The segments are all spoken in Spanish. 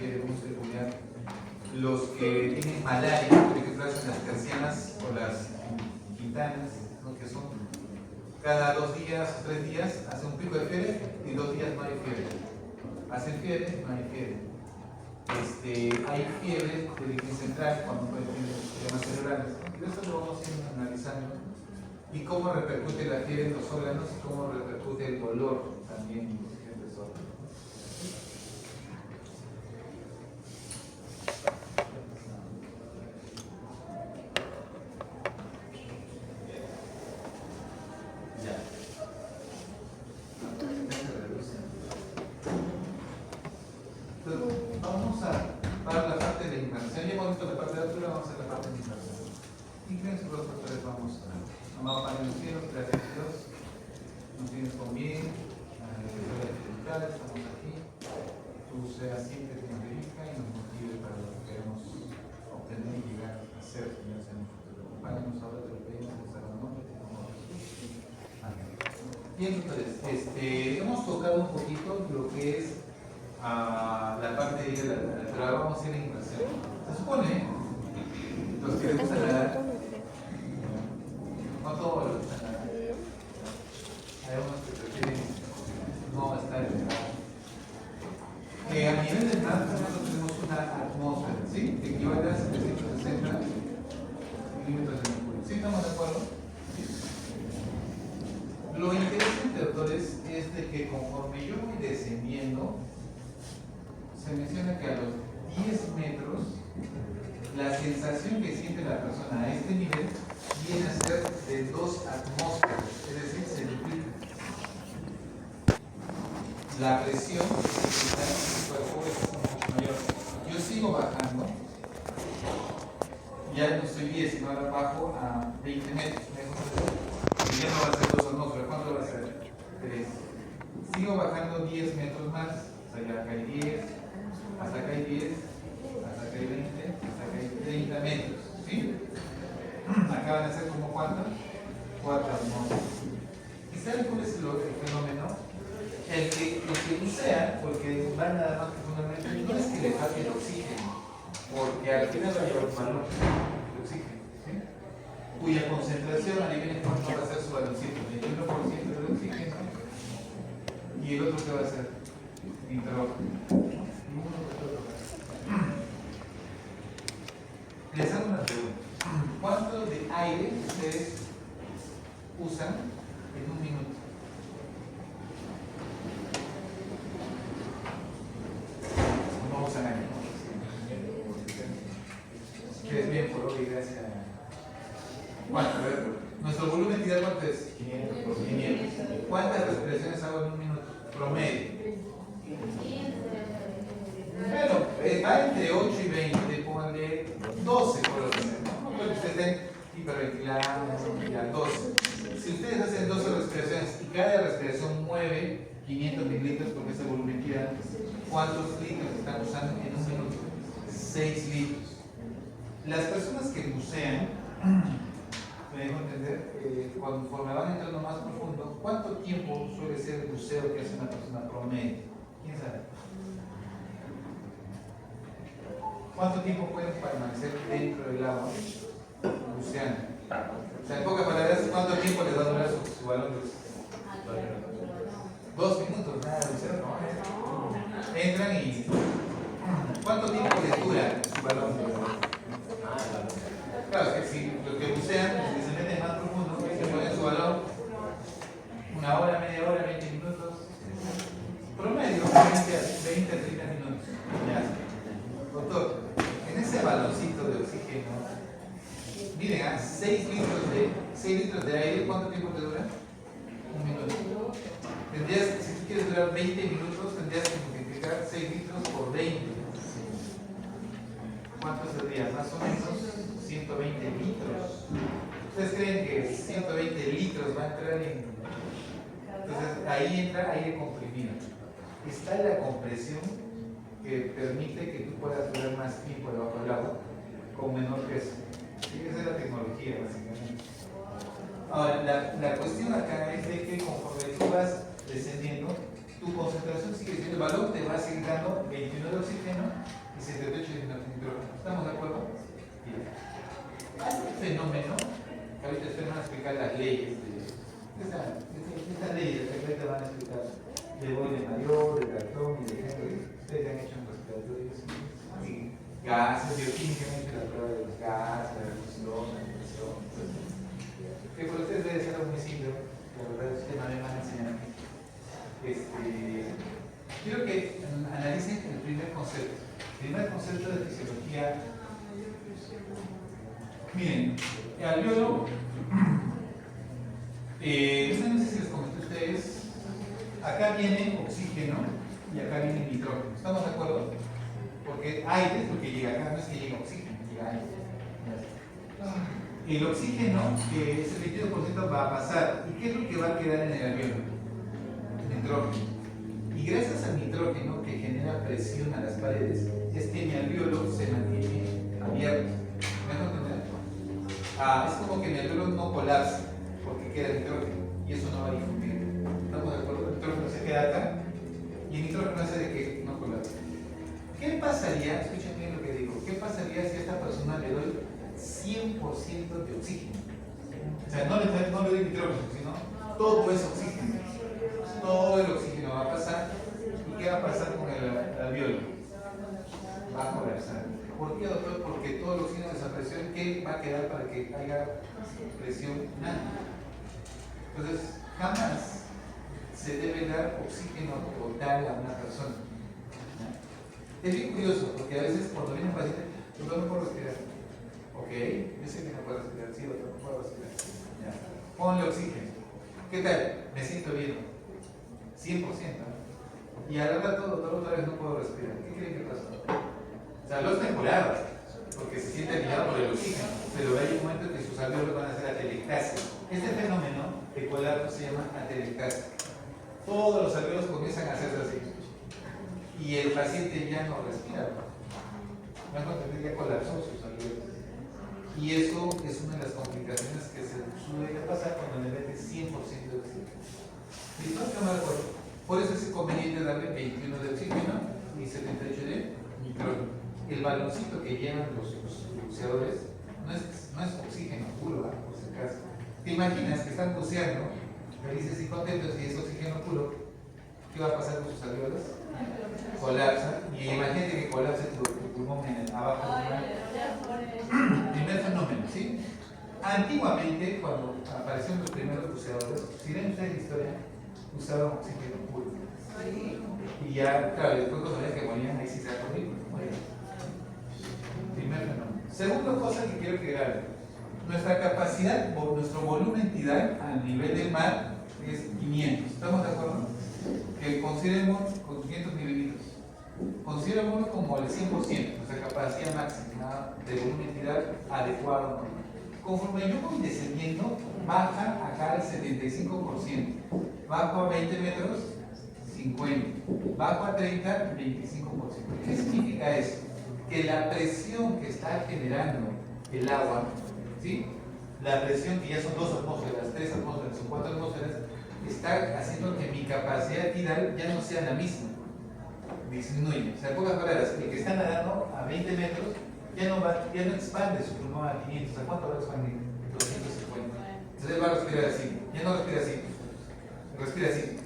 fiebre muy peculiar. Los que tienen malaria, por ejemplo, hacen las tercianas o las quintanas, ¿no? Que son cada 2 días o 3 días, hace un pico de fiebre y 2 días no hay fiebre. Hacen fiebre, no hay fiebre. Hay fiebre de origen central cuando tienen problemas cerebrales. Y esto lo vamos a ir analizando. Y cómo repercute la fiebre en los órganos y cómo repercute el dolor también en los diferentes órganos. Vamos a para la parte de la inmersión. Ya hemos visto la parte de altura, vamos a la parte de inmersión. Incluso los doctores vamos a amado Padre en los cielos, gracias a Dios. Nos tienes con bien, estamos aquí. Tú seas siempre que nos dirija y nos motive para lo que queremos obtener y llegar a ser, Señor, en el futuro. Acompáñanos ahora, te lo pedimos en San Nombre. Amén. Bien, doctores, hemos tocado un poquito lo que es la parte de la pero ahora vamos a ir a inmersión. Se supone, los que les gusta nadar, no todos los que gustan nadar, hay unos que prefieren no estar en el agua. A nivel del mar, nosotros tenemos una atmósfera, ¿sí? Que equivale a 760 milímetros de mercurio. ¿Sí estamos de acuerdo? ¿Sí? Lo interesante, doctores, es de que conforme yo voy descendiendo, se menciona que a los 10 metros la sensación que siente la persona a este nivel viene a ser de 2 atmósferas, es decir, se duplica. La presión que está en el cuerpo es mucho mayor. Yo sigo bajando, ya no soy 10, sino ahora bajo a 20 metros. Y ya no va a ser 2 atmósferas, ¿cuánto va a ser? 3. Sigo bajando 10 metros más, o sea, ya acá hay 10. Hasta acá hay 10, hasta acá hay 20, hasta acá hay 30 metros, ¿sí? Acá van a ser como ¿cuántos? 4 atmósferas. ¿Y saben cuál es el fenómeno? Los que bucean, porque van nada más profundamente, no es que le falte el oxígeno, porque al final va a llevar un valor de oxígeno, ¿sí? Cuya concentración, adivinen cuánto va a ser su baloncito, 21% del oxígeno, y el otro que va a ser nitrógeno. Les hago una pregunta. ¿Cuánto de aire ustedes usan en un minuto? No usan aire. ¿Quieres bien por hoy? Gracias. ¿Cuánto? A ver, nuestro volumen vital, ¿cuánto es? 500 por 500. ¿Cuántas respiraciones hago en un minuto? Promedio. Bueno, va entre 8 y 20, pónganle 12 por lo menos. No puede que ustedes estén hiperventilando, ya 12. Si ustedes hacen 12 respiraciones y cada respiración mueve 500 mililitros, porque es el volumen que da, ¿cuántos litros están usando en un minuto? 6 litros. Las personas que bucean, me dejo entender, conforme van entrando más profundo, ¿cuánto tiempo suele ser el buceo que hace una persona promedio? ¿Quién sabe? ¿Cuánto tiempo pueden permanecer dentro del agua buceando? O sea, en pocas palabras, ¿cuánto tiempo les va a durar su balón de oxígeno? 2 minutos, nada de buceo, ¿no? Entran y... ¿cuánto tiempo les dura su balón de oxígeno? Claro, es que si los que bucean, los que se meten más profundo, se ponen su balón 1 hora, media hora, 20 minutos. Promedio, 20 a 30 minutos. Ya. Doctor, en ese baloncito de oxígeno, miren, 6 litros de aire, ¿cuánto tiempo te dura? 1 minuto. Si tú quieres durar 20 minutos, tendrías que multiplicar 6 litros por 20. ¿Cuánto sería? Más o menos 120 litros. ¿Ustedes creen que 120 litros va a entrar en...? Entonces, ahí entra aire comprimido. Está la compresión que permite que tú puedas durar más tiempo debajo del agua con menor peso. ¿Sí? Esa es la tecnología, básicamente. Ahora, la cuestión acá es de que conforme tú vas descendiendo, tu concentración sigue siendo, el balón te va a seguir dando 21 de oxígeno y 78 de nitrógeno. ¿Estamos de acuerdo? Bien. Hay un fenómeno, que ahorita ustedes van a explicar las leyes de estas leyes que te van a explicar de Boyle mayor, de cartón y de Henry. Ustedes han hecho en respiratorios y gases, bioquímica, han hecho la prueba de los gases, la reducción, la presión. Que por ustedes debe ser algo muy simple, la verdad es que no me van a enseñar aquí. Quiero que analicen el primer concepto. El primer concepto de fisiología. Miren, el alveolo, no sé si les comenté a ustedes, acá viene oxígeno y acá viene nitrógeno. ¿Estamos de acuerdo? Porque aire es lo que llega acá, no es que llegue oxígeno, llega aire. El oxígeno, que es el 22%, va a pasar. ¿Y qué es lo que va a quedar en el alveolo? Nitrógeno. Y gracias al nitrógeno que genera presión a las paredes, es que mi alveolo se mantiene abierto. ¿Me van a entender? Es como que mi alveolo no colapsa porque queda nitrógeno y eso no va a difundir. ¿Estamos de acuerdo? El nitrógeno se queda acá y el nitrógeno hace de que no colapse. ¿Qué pasaría? Escuchen bien lo que digo. ¿Qué pasaría si a esta persona le doy 100% de oxígeno? O sea, no le doy nitrógeno, sino todo es oxígeno. Todo el oxígeno va a pasar. ¿Y qué va a pasar con el alveolo? Va a colapsar. ¿Por qué, doctor? Porque todo el oxígeno de esa presión, ¿qué va a quedar para que haya presión? Nada. Entonces, jamás se debe dar oxígeno total a una persona. Es bien curioso, porque a veces cuando viene un paciente, doctor, no puedo respirar. Ok, yo sé que no puedo respirar, sí, doctor, no puedo respirar. Ya. Ponle oxígeno. ¿Qué tal? Me siento bien. 100%. Y al rato, doctor, otra vez no puedo respirar. ¿Qué creen que pasó? O sea, los mejoraba, porque se siente aliviado por el oxígeno, pero hay un momento en que sus alveolos van a hacer atelectasia. Este fenómeno de colapso se llama atelectasia. Todos los alveolos comienzan a hacerse así. Y el paciente ya no respira. Ya colapsó sus alveolos. Y eso es una de las complicaciones que se suele pasar cuando le metes 100% de oxígeno. ¿Listo? ¿Qué me recuerdo? Por eso es conveniente darle 21 de oxígeno y 78 de nitrógeno. El baloncito que llevan los buceadores no es oxígeno puro, por si acaso. ¿Te imaginas que están buceando, felices y contentos, y es oxígeno puro? ¿Qué va a pasar con sus alveolos? Colapsa. Y imagínate que colapse tu pulmón abajo del mar. Primer fenómeno, ¿sí? Antiguamente, cuando aparecieron los primeros buceadores, si ven ustedes la historia, usaban oxígeno puro. Y ya, claro, después cuando veían que morían, ahí sí se acordó. Primer fenómeno. Segunda cosa que quiero que graben. Nuestra capacidad, nuestro volumen tidal a nivel del mar es 500. ¿Estamos de acuerdo? Que consideremos con 500 mililitros. Considerémoslo como el 100%, nuestra capacidad máxima de volumen tidal adecuado. Conforme yo voy descendiendo, baja acá al 75%. Bajo a 20 metros, 50. Bajo a 30, 25%. ¿Qué significa eso? Que la presión que está generando el agua, ¿sí? La presión que ya son 2 atmósferas, 3 atmósferas o 4 atmósferas, está haciendo que mi capacidad tidal ya no sea la misma. Disminuye. O sea, en pocas palabras, el que está nadando a 20 metros ya no expande su pulmón a 500. ¿A cuánto va a expandir? 250. Entonces él va a respirar así. Ya no respira así. Respira así.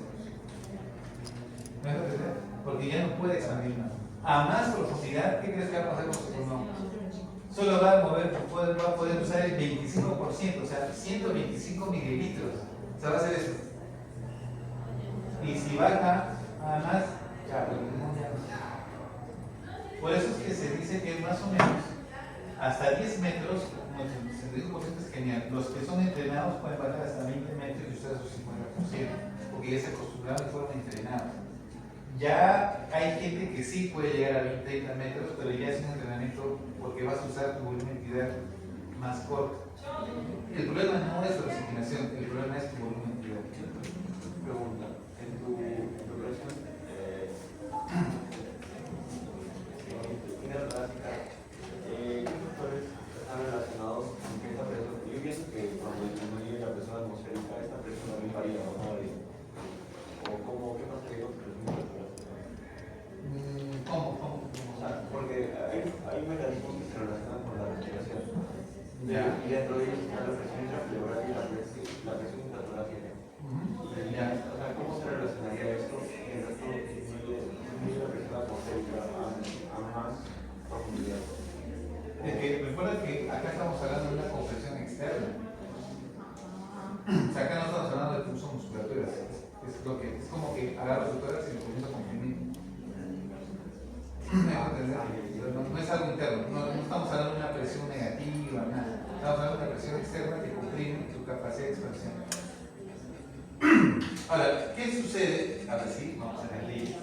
¿Me vas a entender? Porque ya no puede expandir más. A más profundidad, ¿qué crees que va a pasar con su pulmón? Solo va a poder usar el 25%, o sea, 125 mililitros. O sea, va a hacer eso. Y si baja a más, ya, el pulmón ya no. Por eso es que se dice que más o menos hasta 10 metros, el 65% es genial. Los que son entrenados pueden bajar hasta 20 metros y usar su 50%, porque ya se acostumbraron y fueron entrenados. Ya hay gente que sí puede llegar a 20, 30 metros, pero ya es un entrenamiento porque vas a usar tu volumen tidal más corto. El problema no es la oxigenación, el problema es tu volumen tidal. Pregunta, en tu preparación básica, ¿qué factores están relacionados con que esta presión? Yo pienso que cuando disminuye la presión atmosférica, esta presión también varía o no varía. ¿O cómo, qué pasa que y dentro de ellos está la presión intrapleural y la presión intratorácica. O sea, ¿cómo se relacionaría esto en nuestro nivel de presión atmosférica a más profundidad? Es que recuerda que acá estamos hablando de una compresión externa. O sea, acá no estamos hablando de pulso musculaturas. Es como que agarro su tórax y lo comienzo a comprimir. ¿Me va a entender? No es algo interno. No estamos hablando de una presión negativa, nada. Estamos hablando de una presión externa que comprime su capacidad de expansión. Ahora, ¿qué sucede? A ver si vamos a la ley.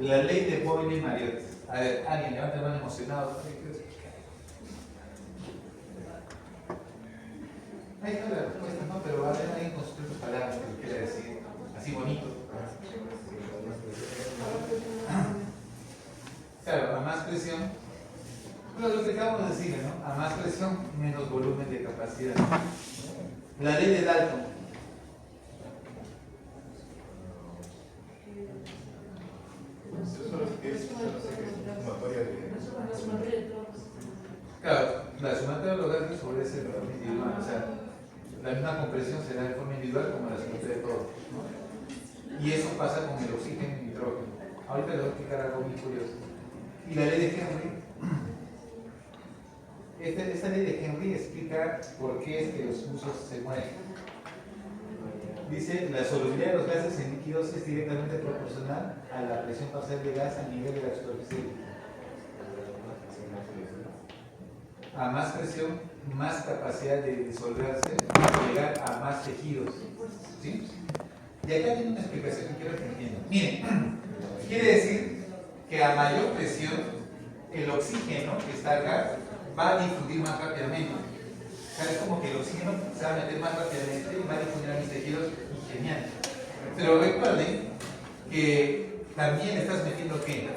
La ley de Boyle-Mariotte. A ver, alguien levanta la mano emocionado. Ahí está la respuesta, ¿no? Pero va a haber alguien con sus propias palabras que lo quiera decir. Así bonito. Claro, a más presión. Pero lo que acabamos de decir, ¿no? A más presión, menos volumen de capacidad. La ley de Dalton. Claro, la sumatoria de los gases obedece de forma individual, o sea, la misma compresión se da de forma individual como la sumatoria de todos, ¿no? Y eso pasa con el oxígeno y el nitrógeno. Ahorita les voy a explicar algo muy curioso. Y la ley de Henry, esta ley de Henry explica por qué es que los usos se mueven. Dice, la solubilidad de los gases en líquidos es directamente proporcional a la presión parcial de gas a nivel de la superficie. A más presión, más capacidad de disolverse y llegar a más tejidos. ¿Sí? Y acá tiene una explicación que quiero que entiendan. Miren, quiere decir que a mayor presión, el oxígeno que está acá va a difundir más rápidamente. O sea, es como que el oxígeno se va a meter más rápidamente y va a difundir a mis tejidos y genial. Pero recuerden que también estás metiendo ¿qué?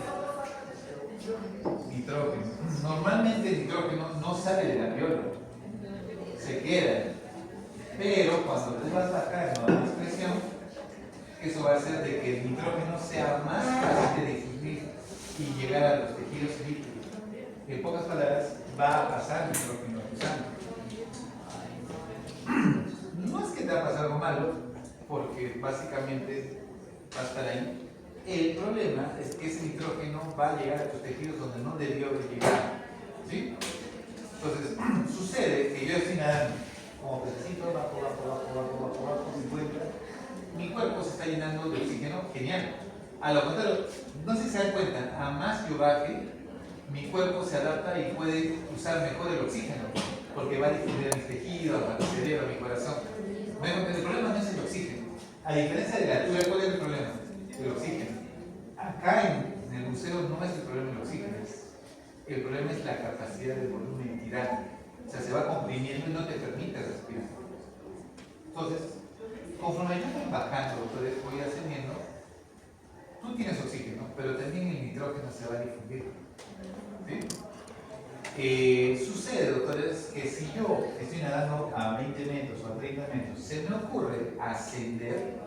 Nitrógeno. Normalmente el nitrógeno no sale del alveolo, se queda. Pero cuando tú vas bajando a más presión, eso va a hacer de que el nitrógeno sea más fácil de difundir y llegar a los tejidos líquidos. En pocas palabras, va a pasar nitrógeno a tu sangre. No es que te va a pasar algo malo, porque básicamente va a estar ahí. El problema es que ese nitrógeno va a llegar a tus tejidos donde no debió de llegar. ¿Sí? Entonces, sucede que yo estoy nadando como pececito, bajo, 50. Mi cuerpo se está llenando de oxígeno, genial. A lo contrario, no sé si se dan cuenta, a más yo baje, mi cuerpo se adapta y puede usar mejor el oxígeno, porque va a difundir a mis tejidos, a mi cerebro, a mi corazón. El problema no es el oxígeno. A diferencia de la altura, ¿cuál es el problema? El oxígeno. Acá en el museo no es el problema el oxígeno, el problema es la capacidad de volumen tirante. O sea, se va comprimiendo y no te permite respirar. Entonces, conforme yo voy bajando, voy ascendiendo, tú tienes oxígeno, pero también el nitrógeno se va a difundir. ¿Sí? Sucede, doctores, que si yo estoy nadando a 20 metros o a 30 metros, se me ocurre ascender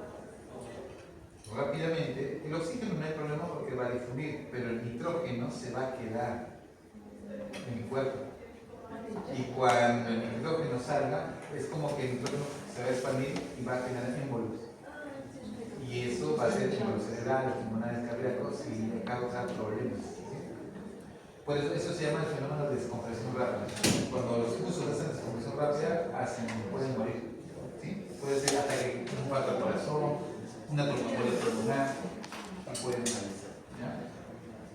rápidamente, el oxígeno no hay problema porque va a difundir, pero el nitrógeno se va a quedar en mi cuerpo. Y cuando el nitrógeno salga, es como que el nitrógeno se va a expandir y va a generar émbolos. Y eso va a ser émbolos cerebrales, pulmonares, cardíacos y causar problemas. ¿Sí? Por eso se llama el fenómeno de descompresión rápida. Cuando los usos hacen descompresión rápida, pueden morir. ¿Sí? Puede ser ataque, un infarto al corazón, una tromboembolia pulmonar y pueden fallecer.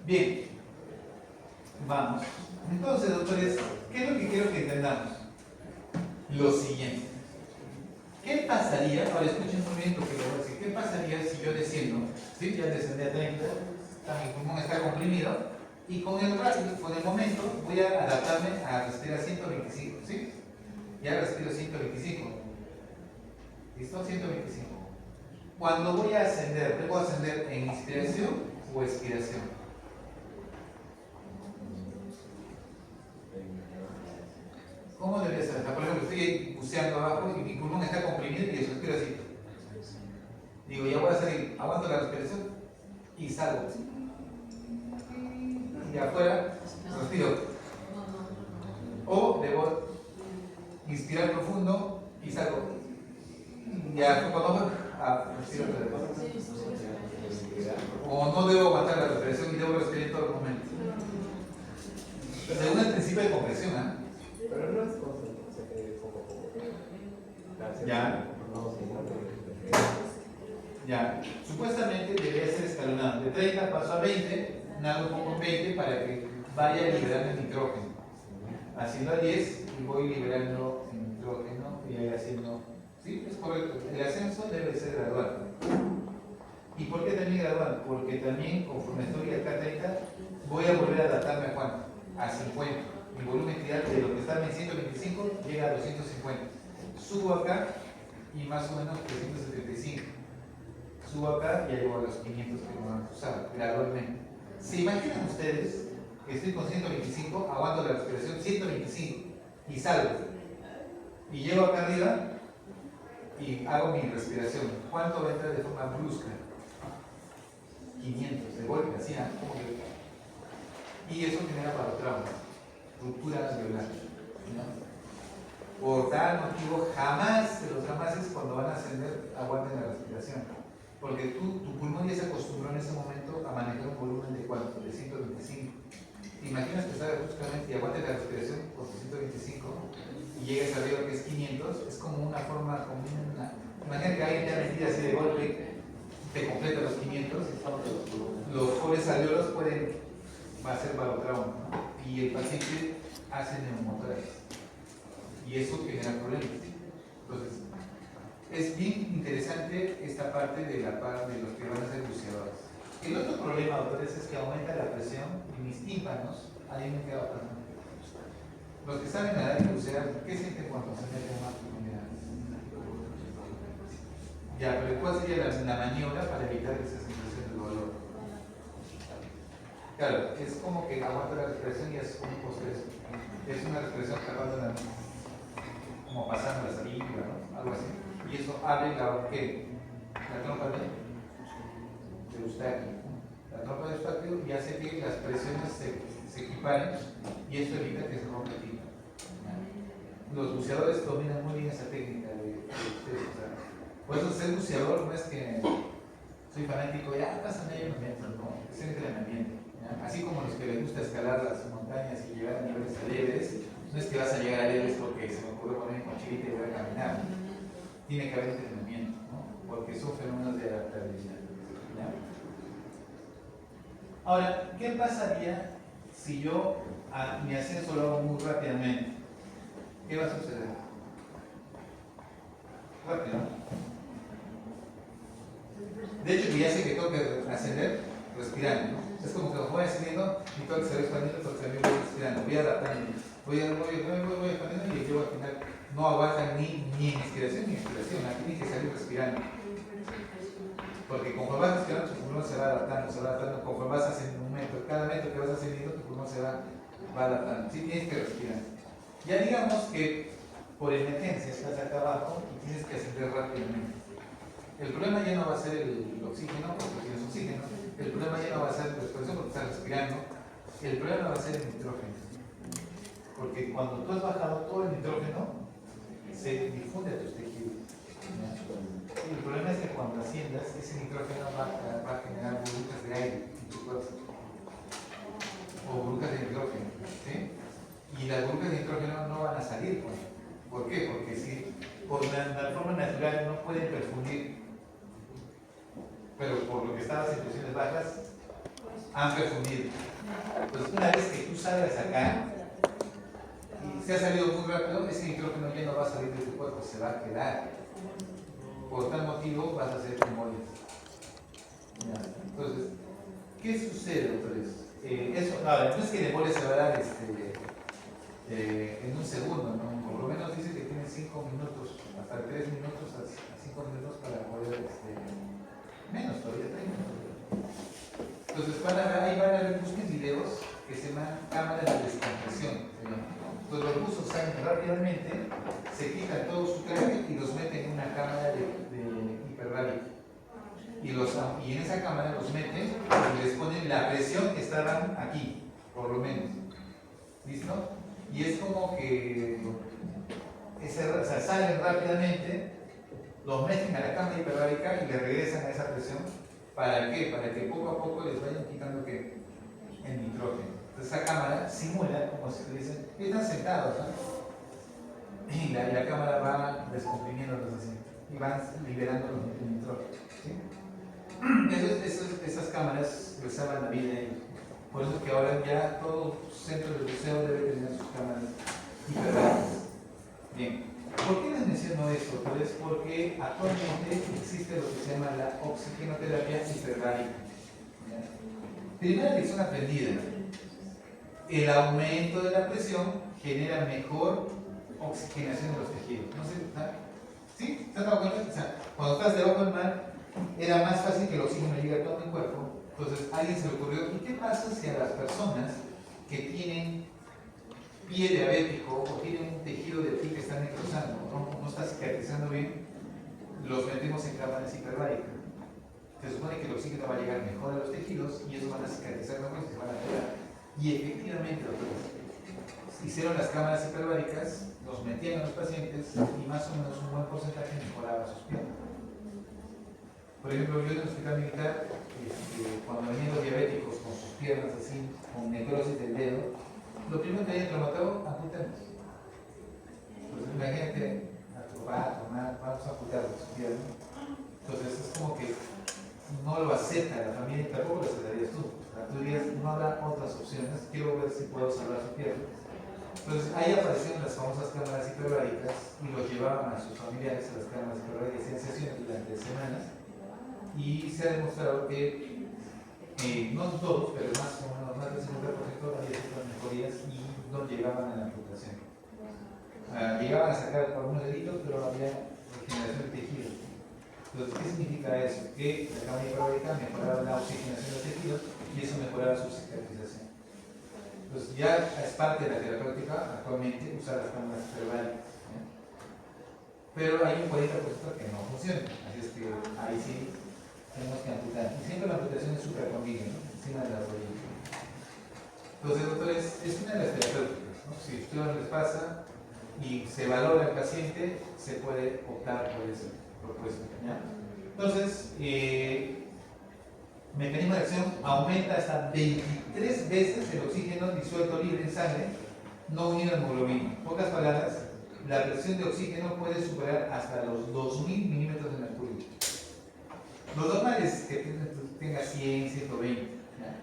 Bien, vamos. Entonces, doctores, ¿qué es lo que quiero que entendamos? Lo siguiente. ¿Qué pasaría? Ahora escuchen muy bien lo que les voy a decir. ¿Qué pasaría si yo desciendo? ¿Sí? Ya descendí a 30, mi pulmón está comprimido y con el momento voy a adaptarme a respirar 125. ¿Sí? Ya respiro 125. ¿Listo? 125. Cuando voy a ascender, ¿debo ascender en inspiración o expiración? ¿Cómo debería ser? Por ejemplo, estoy buceando abajo y mi pulmón está comprimido y respiro así. Digo, ya voy a salir, aguanto la respiración y salgo. Y afuera respiro. O debo inspirar profundo y salgo. Ya cuando respiro otra vez. O no debo aguantar la respiración y debo respirar en todo el momento. Según el principio de compresión, ¿eh? Pero no es constante, poco a poco. Ya. Ya. Supuestamente debería ser escalonado. De 30 paso a 20, nado un poco en 20 para que vaya liberando el nitrógeno. Haciendo a 10 y voy liberando el nitrógeno y ahí haciendo. ¿Sí? Es correcto. El ascenso debe ser gradual. ¿Y por qué también gradual? Porque también, conforme estoy acá a 30, voy a volver a adaptarme a cuánto? A 50. Mi volumen tidal de lo que estaba en 125 llega a 250. Subo acá y más o menos 375. Subo acá y ya llego a los 500 que me van a usar gradualmente. ¿Se imaginan ustedes que estoy con 125, aguanto la respiración 125 y salgo? Y llego acá arriba y hago mi respiración. ¿Cuánto va a entrar de forma brusca? 500 de golpe, así, como que. Y eso genera barotraumas, rupturas violentes. ¿No? Por tal motivo, jamás de los jamases, cuando van a ascender, aguanten la respiración. Porque tu pulmón ya se acostumbró en ese momento a manejar un volumen de ¿cuánto? De 125. ¿Te imaginas que salga bruscamente y aguantes la respiración con 125 y llegues arriba que es 500? Es como una forma, como una. Imagina que alguien te ha metido así de golpe, te completa los 500, los pobres alveolos pueden hacer barotrauma, ¿no? Y el paciente hace neumotórax y eso genera problemas. Entonces, es bien interesante esta parte de la parte de los que van a ser buceadores. El otro problema, doctores, es que aumenta la presión y mis tímpanos, ahí me queda pasando. Los que saben nadar y bucear, ¿qué sienten cuando se meten más profundidad? Ya, pero ¿cuál sería la maniobra para evitar esa sensación de dolor? Claro, es como que aguanta la respiración y es un postezo. Es una respiración tapando como pasando la saliva, ¿no? Algo así. Y eso abre la trompa de Eustaquio. La trompa de Eustaquio y hace que las presiones se equiparen y eso evita que se rompa el tímpano. Los buceadores dominan muy bien esa técnica de ustedes. O sea, por eso ser buceador no es que soy fanático, ya pásame ahí un metro, no, es entrenamiento. ¿Ya? Así como los que les gusta escalar las montañas y llegar a niveles alegres, no es que vas a llegar a alegres porque se me ocurrió poner mi mochilita y voy a caminar. Tiene que haber entrenamiento, ¿no? Porque son fenómenos de adaptabilidad. ¿Ya? Ahora, ¿qué pasaría si yo mi ascenso lo hago muy rápidamente? ¿Qué va a suceder? Rápido, ¿no? De hecho, ya sé que tengo que ascender respirando, ¿no? Es como que lo voy ascendiendo y todo que se va expandiendo, todo que se va respirando, voy adaptando, voy expandiendo y llego al final. No aguanta ni inspiración ni expiración, aquí tienes que salir respirando. Porque conforme vas respirando, tu pulmón se va adaptando, conforme vas haciendo un metro, cada metro que vas ascendiendo, tu pulmón se va adaptando. Sí, tienes que respirar. Ya digamos que por emergencia estás acá abajo y tienes que ascender rápidamente. El problema ya no va a ser el oxígeno, porque tienes oxígeno. El problema ya no va a ser la respiración, porque estás respirando. El problema va a ser el nitrógeno. Porque cuando tú has bajado todo el nitrógeno, se difunde a tus tejidos. Y el problema es que cuando asciendas, ese nitrógeno va a generar burbujas de aire en tu cuerpo. O burbujas de nitrógeno. ¿Sí? Y las burbujas de nitrógeno no van a salir. ¿Por qué? Porque si por la forma natural no pueden perfundir, pero por lo que estabas en presiones bajas, han perfundido. Entonces, una vez que tú salgas acá, y se ha salido muy rápido, ese nitrógeno ya no va a salir de tu cuerpo, se va a quedar. Por tal motivo vas a hacer embolias. Entonces, ¿qué sucede, doctores? Ahora, no es que el embolia se va a dar en un segundo, ¿no? Por lo menos dice que tiene 5 minutos, hasta 3 minutos a 5 minutos para poder, menos todavía, 3 minutos. Entonces, ahí van a ver, busquen videos que se llaman cámaras de descompresión. Entonces, los buzos salen rápidamente, se quitan todo su traje y los meten en una cámara de hiperbárica. Y en esa cámara los meten y les ponen la presión que estaban aquí, por lo menos. ¿Listo? y es como que o sea, salen rápidamente, los meten a la cámara hiperbárica y le regresan a esa presión. ¿Para qué? Para que poco a poco les vayan quitando ¿qué? El nitrógeno. Entonces esa cámara simula como si tuviesen, están sentados, ¿no? Y la cámara va descomprimiendo los asientos y van liberando el nitrógeno. ¿Sí? Esas cámaras les salvan la vida a ellos. Por eso es que ahora ya todo centro de buceo debe tener sus cámaras hiperbáricas. Bien, ¿por qué les menciono esto? Pues porque actualmente existe lo que se llama la oxigenoterapia hiperbárica. Primera lección aprendida: el aumento de la presión genera mejor oxigenación de los tejidos. No sé, ¿sí? ¿Se han dado cuenta? O sea, cuando estás debajo del mar, era más fácil que el oxígeno llegue a todo el cuerpo. Entonces, a alguien se le ocurrió: ¿y qué pasa si a las personas que tienen pie diabético o tienen un tejido de piel que está necrosando, no está cicatrizando bien, los metemos en cámaras hiperbáricas? Se supone que el oxígeno va a llegar mejor a los tejidos y ellos van a cicatrizar mejor y se van a curar. Y efectivamente, hicieron las cámaras hiperbáricas, los metían a los pacientes y más o menos un buen porcentaje mejoraba sus piernas. Por ejemplo, yo en el hospital militar, cuando venían los diabéticos con sus piernas así, con necrosis del dedo, lo primero que habían traumatado, amputamos. Pues imagínate, vamos a amputar sus piernas. Entonces es como que no lo acepta la familia y tampoco lo aceptarías tú. Tú dirías, no habrá otras opciones, quiero ver si puedo salvar su pierna. Entonces ahí aparecieron las famosas cámaras hiperbáricas y los llevaban a sus familiares a las cámaras hiperbáricas en sesiones durante semanas, y se ha demostrado que no todos, pero más o menos más del 50% había ciertas mejorías y no llegaban a la amputación. Llegaban a sacar algunos deditos, pero había regeneración de tejido. Entonces, ¿qué significa eso? Que la cámara hiperbárica mejoraba la oxigenación de tejidos y eso mejoraba su cicatrización. Entonces, ya es parte de la terapéutica actualmente usar las cámaras hiperbáricas. Pero hay un 40% que no funciona, así es que ahí sí tenemos que amputar. Y siempre la amputación es supracondile, ¿no? Encima de la rodilla. Entonces, doctores, es una de las terapéuticas, ¿no? Si a ustedes les pasa y se valora el paciente, se puede optar por esa propuesta, ¿ya? Entonces, mecanismo de acción: aumenta hasta 23 veces el oxígeno disuelto libre en sangre, no unido a hemoglobina. En pocas palabras, la presión de oxígeno puede superar hasta los 2000 milímetros de mercurio. Lo normal es que tenga 100, 120. ¿Ya?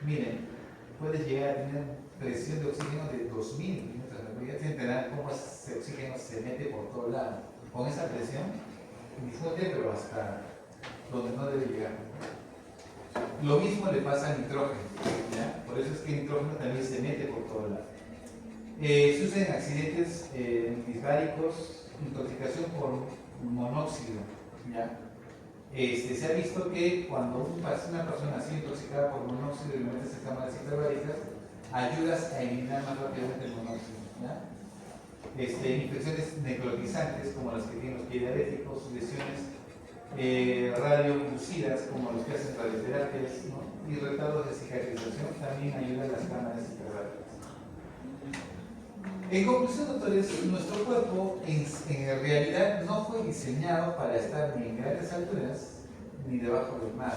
Miren, puedes llegar a tener presión de oxígeno de 2000 milímetros de mercurio. Ya te enterarán cómo ese oxígeno se mete por todo lado. Con esa presión, difunde, pero hasta donde no debe llegar. Lo mismo le pasa al nitrógeno. ¿Ya? Por eso es que el nitrógeno también se mete por todo lado. Se usa en accidentes disbáricos, intoxicación por monóxido. ¿Ya? Se ha visto que cuando una persona ha sido intoxicada por monóxido y le metes en cámaras hiperbáricas, ayudas a eliminar más rápidamente el monóxido. ¿Ya? Infecciones necrotizantes como las que tienen los pie diabéticos, lesiones radioinducidas como los que hacen radioterapias, ¿no? Y retardos de cicatrización también ayudan las cámaras hiperbáricas. En conclusión, doctores, nuestro cuerpo en realidad no fue diseñado para estar ni en grandes alturas ni debajo del mar,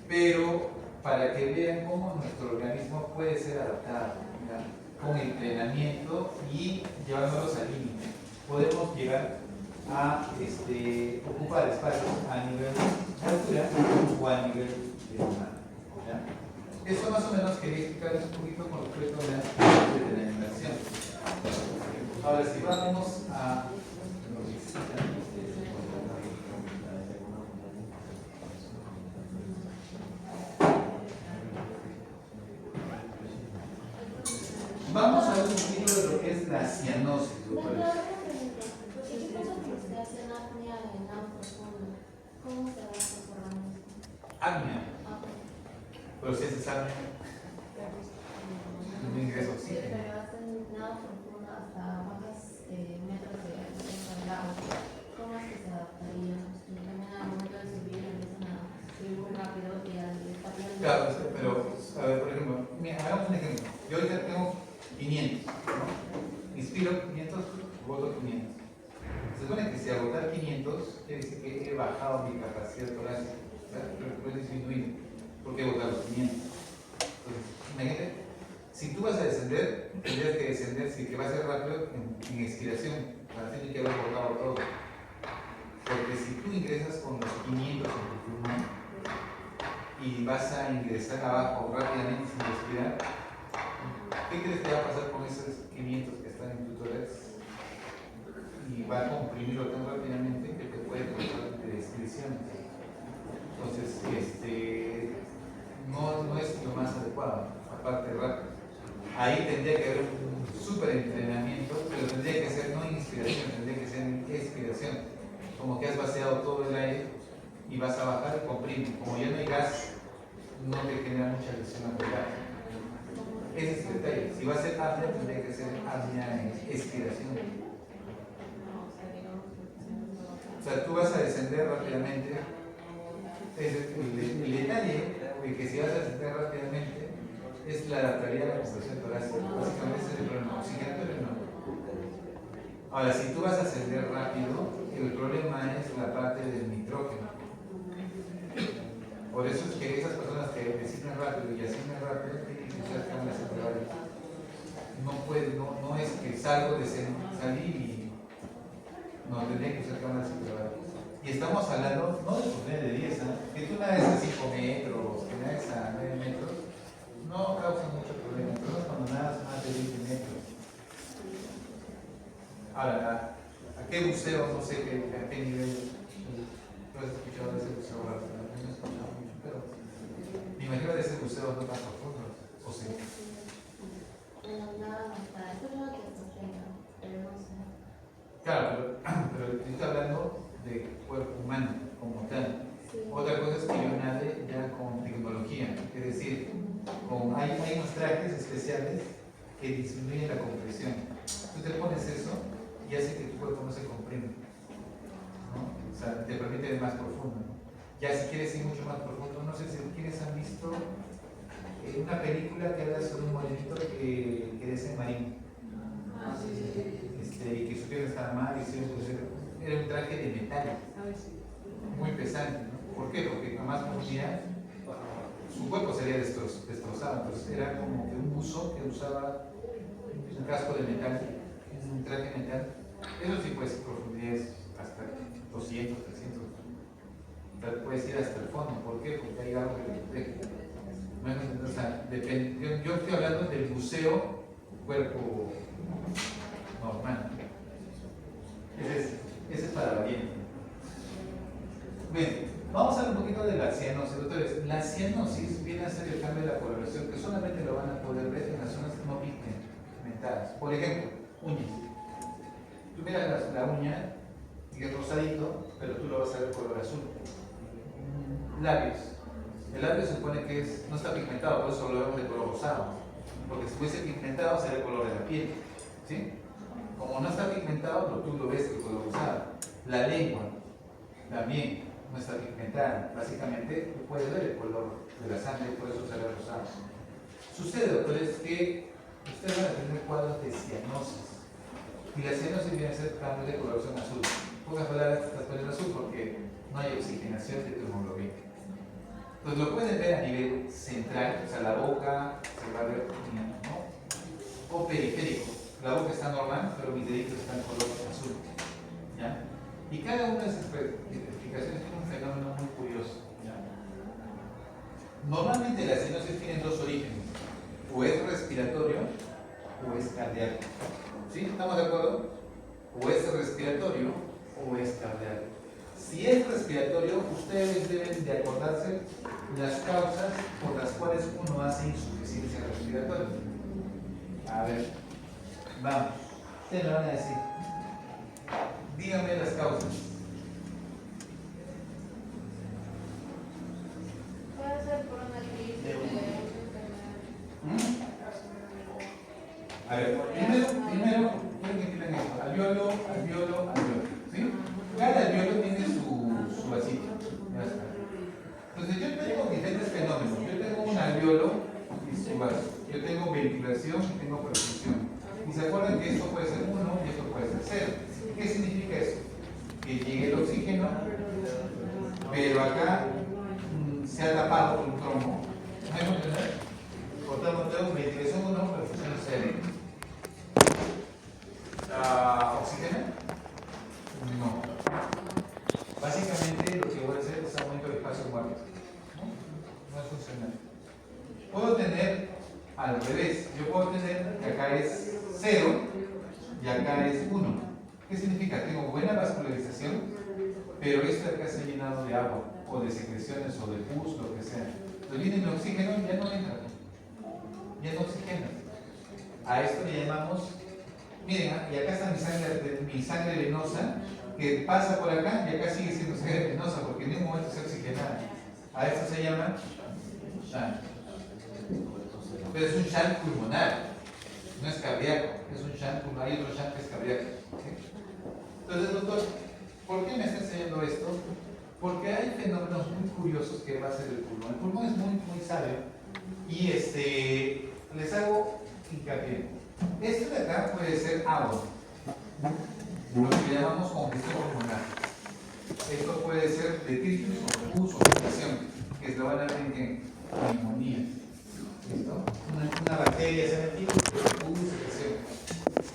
pero para que vean cómo nuestro organismo puede ser adaptado, ¿ya? Con entrenamiento y llevándolos al límite, podemos llegar a ocupar espacios a nivel de altura o a nivel de mar, ¿ya? Esto más o menos quería explicarles un poquito con respecto a la parte de la inmersión. Ahora, si vamos a vamos a ver un poquito de lo que es la cianosis, doctores. Apnea. Pero si es apnea, no ingresa oxígeno. Pero hacen nada profundo hasta bajos metros del agua. ¿Cómo es que se adaptarían? Y también al momento de subir empiezan a subir muy rápido y al estar bien. Claro, pero, a ver, por ejemplo, mira, hagamos un ejemplo. Yo ahorita tengo 500, ¿no? Inspiro 500, voto 500. Se supone que si agotar 500, quiere decir que he bajado mi capacidad torácica, pero he disminuido, porque he votado los 500. Entonces, imagínate, si tú vas a descender, tendrías que descender, si que va a ser rápido, en expiración, para tener que haber votado todo. Porque si tú ingresas con los 500 en tu pulmón y vas a ingresar abajo rápidamente sin respirar, ¿qué crees que va a pasar con esos 500 que están en tu tórax? Y va a comprimirlo tan rápidamente que te puede causar restricciones. Entonces, no es lo más adecuado, aparte de rápido. Ahí tendría que haber un súper entrenamiento, pero tendría que ser no en inspiración, tendría que ser en expiración. Como que has vaciado todo el aire y vas a bajar y comprime. Como ya no hay gas, no te genera mucha lesión apoyada. Ese es el detalle. Si va a ser apnea, tendría que ser apnea en expiración. O sea, tú vas a descender rápidamente. El detalle de que si vas a descender rápidamente es la adaptabilidad de la compresión torácica. Básicamente ese es el problema. Oxigenatorio no. Ahora, si tú vas a ascender rápido, el problema es la parte del nitrógeno. Por eso es que esas personas que descienden rápido y ascienden rápido tienen que usar cámaras centrales. No es que salgo de salir y no tendría que usar cámaras centrales. Y estamos hablando no de profundidad de 10, ¿eh? Que tú nades a 5 metros, que nades a 9 metros, no causa mucho problema. Entonces, cuando nadas más de 20 metros. Ahora, ¿a qué buceo? No sé a qué nivel. ¿Tú has escuchado de ese buceo rápido? No he escuchado mucho, pero me imagino de ese buceo no tan profundo, ¿o sí? Claro, pero yo estoy hablando de cuerpo humano como tal. Otra cosa es que yo nade ya con tecnología, es decir, hay unos trajes especiales que disminuyen la compresión. Tú te pones eso y hace que tu cuerpo no se comprime, ¿no? O sea, te permite ir más profundo, ¿no? Ya si quieres ir mucho más profundo, no sé si quienes han visto una película que habla sobre un morenito que desea marino. Y que su pierna estaba mal y era un traje de metal muy pesante, ¿no? ¿Por qué? Porque jamás podía, su cuerpo sería destrozado. Entonces era como que un buzo que usaba un casco de metal, un traje de metal. Eso sí, pues profundidades hasta 200, 300, puedes ir hasta el fondo. ¿Por qué? Porque hay algo que te protege. O sea, yo estoy hablando del buceo cuerpo normal. Ese es para valiente. Bien, vamos a hablar un poquito de la cianosis. Doctores, la cianosis viene a ser el cambio de la coloración que solamente lo van a poder ver en las zonas no pigmentadas. Por ejemplo, uñas. Tú miras la uña y es rosadito, pero tú lo vas a ver color azul. Labios. El labio se supone que no está pigmentado, por eso lo vemos de color rosado. Porque si fuese pigmentado sería el color de la piel. ¿Sí? Como no está pigmentado, tú lo ves de color rosado. La lengua también no está pigmentada. Básicamente, tú puedes ver el color de la sangre, por eso será rosado. Sucede, doctores, que ustedes van a tener cuadros de cianosis. Y la cianosis viene a ser cambio de coloración azul. Pocas palabras, estás poniendo azul porque no hay oxigenación de tu hemoglobina. Entonces lo pueden ver a nivel central, o sea, la boca se va a ver, ¿no? O periférico. La boca está normal, pero mis deditos están en color azul. ¿Ya? Y cada una de esas explicaciones tiene un fenómeno muy curioso. ¿Ya? Normalmente las cianosis tienen dos orígenes. O es respiratorio o es cardíaco. ¿Sí? ¿Estamos de acuerdo? O es respiratorio o es cardíaco. Si es respiratorio, ustedes deben de acordarse las causas por las cuales uno hace insuficiencia respiratoria. A ver, vamos. Ustedes me van a decir. Díganme las causas. Puede ser por una crisis. A ver, primero, quiero que entiendan esto. Alveolo. ¿Sí? Cada alveolo tiene su vasito. Ya está. Entonces yo tengo diferentes fenómenos. Yo tengo un alveolo su vaso. Yo tengo ventilación y tengo perfusión. Y se acuerdan que esto puede ser 1 y esto puede ser 0. ¿Qué significa eso? Que llegue el oxígeno, pero acá se ha tapado con un trombo. ¿Me voy a entender? Por tanto, tengo ventilación 1, perfusión 0. ¿Oxígeno? No. Básicamente lo que voy a hacer es aumento de espacio muerto. No es funcional. Puedo tener al revés. Yo puedo tener que acá es 0 y acá es 1. ¿Qué significa? Tengo buena vascularización, pero esto de acá se ha llenado de agua, o de secreciones, o de pus, lo que sea. Entonces viene el oxígeno y ya no entra. Ya no oxigena. A esto le llamamos, miren, y acá está mi sangre venosa, que pasa por acá y acá sigue siendo sangre venosa, porque en ningún momento se oxigena. A esto se llama shunt. Pero es un shunt pulmonar, no es cardíaco, es un shunt pulmonar, hay otro shunt que es cardíaco. ¿Sí? Entonces, doctor, ¿por qué me está enseñando esto? Porque hay fenómenos muy curiosos que va a ser el pulmón. El pulmón es muy sabio y les hago hincapié. Esto de acá puede ser agua, lo que llamamos congestión pulmonar. Esto puede ser detritus o pus o filtración, que lo van a ver en neumonía. ¿Listo? Una bacteria se ha metido, pus, filtración.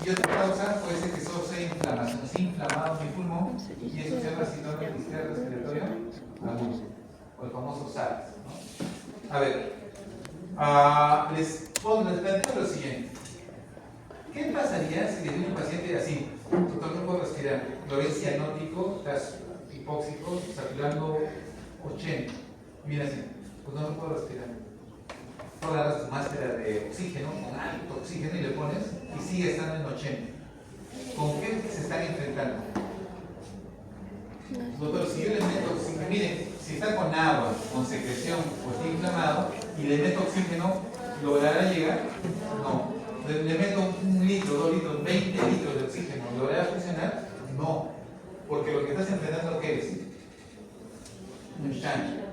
Y otra causa puede ser que solo sea inflamación, se ha inflamado mi pulmón y eso se llama síndrome de distrés respiratorio agudo, o el famoso SARS, ¿no? A ver, les planteo lo siguiente. ¿Qué pasaría si le doy a un paciente así? Doctor, no puedo respirar. Lo ves cianótico, estás hipóxico, saturando 80. Mira así, pues no puedo respirar. Tú agarras tu máscara de oxígeno, con alto oxígeno y le pones y sigue estando en 80. ¿Con qué se están enfrentando? Doctor, si yo le meto oxígeno, miren, si está con agua, con secreción o está inflamado y le meto oxígeno, ¿logrará llegar? No. Le meto 1 litro, 2 litros, 20 litros de oxígeno, ¿logrará funcionar? No. Porque lo que estás enfrentando, ¿qué es? Un shunt.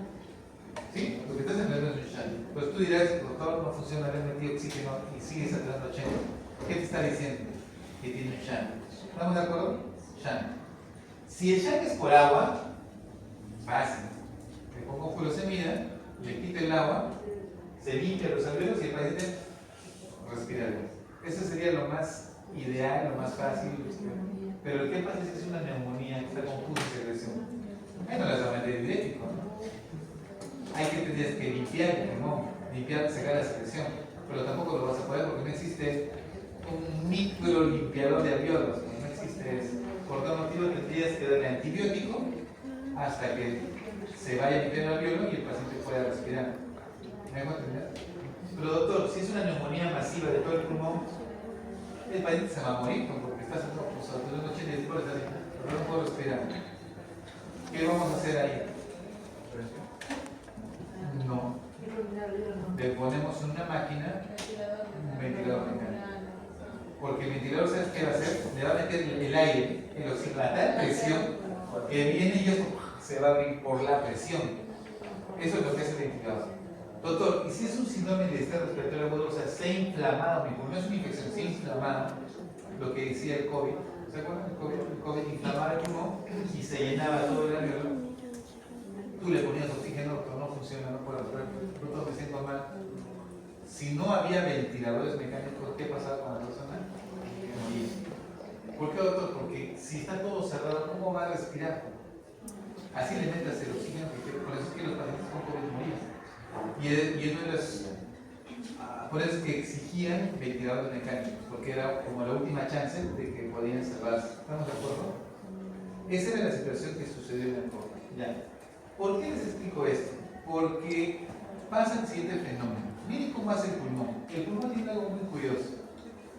¿Sí? Lo que estás enfrentando es un shunt. Pues tú dirás, doctor, no funciona, le metí oxígeno y sigue saturando 80. ¿Qué te está diciendo? Que tiene un shunt. ¿Estamos de acuerdo? Shunt. Si el shunt es por agua, fácil. Le pongo furosemida, le quito el agua, se limpia los alveolos y el paciente respira. Eso sería lo más ideal, lo más fácil. Pero lo que pasa es que es una neumonía que está con pus y secreción. Ahí no las va a meter diurético, ¿no? Hay que tener que limpiar el pulmón, limpiar, sacar la secreción. Pero tampoco lo vas a poder porque no existe un micro limpiador de alveolos. No existe eso. Por tal motivo tendrías que darle antibiótico hasta que se vaya limpiando el alveolo y el paciente pueda respirar. ¿Me hago entender? Pero doctor, si es una neumonía masiva de todo el pulmón, el paciente se va a morir porque está saturando 80 y no puedo respirar. ¿Qué vamos a hacer ahí? No. Le ponemos en una máquina un ventilador mecánico. Porque el ventilador, ¿sabes qué va a hacer? Le va a meter el aire, el oxígeno, la tal presión que viene y esto se va a abrir por la presión. Eso es lo que hace el ventilador. Doctor, ¿y si es un síndrome de distrés respiratorio agudo? O sea, se ha inflamado mi pulmón, no es una infección, se ha inflamado, lo que decía el COVID. ¿Se acuerdan del COVID? El COVID inflamaba el pulmón y se llenaba todo el alveolo. Tú le ponías oxígeno, pero no funciona, no puedo respirar, doctor, me siento mal. Si no había ventiladores mecánicos, ¿qué pasaba con la persona? Moría. ¿Por qué, doctor? Porque si está todo cerrado, ¿cómo va a respirar? Así le metas el oxígeno que quiere. Por eso es que los pacientes con COVID morían. Y uno de los, por eso es que exigían ventiladores mecánicos, porque era como la última chance de que podían salvarse. ¿Estamos de acuerdo? Esa era la situación que sucedió en el COVID. Ya. ¿Por qué les explico esto? Porque pasa el siguiente fenómeno. Miren cómo hace el pulmón. El pulmón tiene algo muy curioso.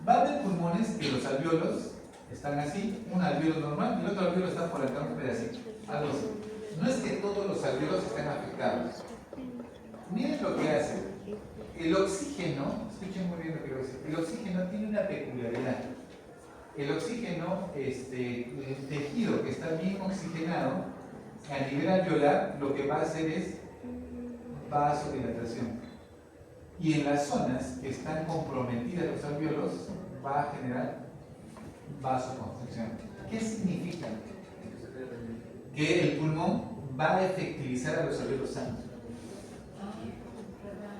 Va a haber pulmones que los alveolos están así, un alveolo normal y el otro alveolo está por acá, un pedacito. Algo así. No es que todos los alveolos estén afectados. Miren lo que hace. El oxígeno, escuchen muy bien lo que voy a decir, el oxígeno tiene una peculiaridad. El oxígeno, el tejido que está bien oxigenado, a nivel alveolar, lo que va a hacer es vasodilatación. Y en las zonas que están comprometidas los alvéolos va a generar vasoconstricción. ¿Qué significa? Que el pulmón va a efectivizar a los alvéolos sanos.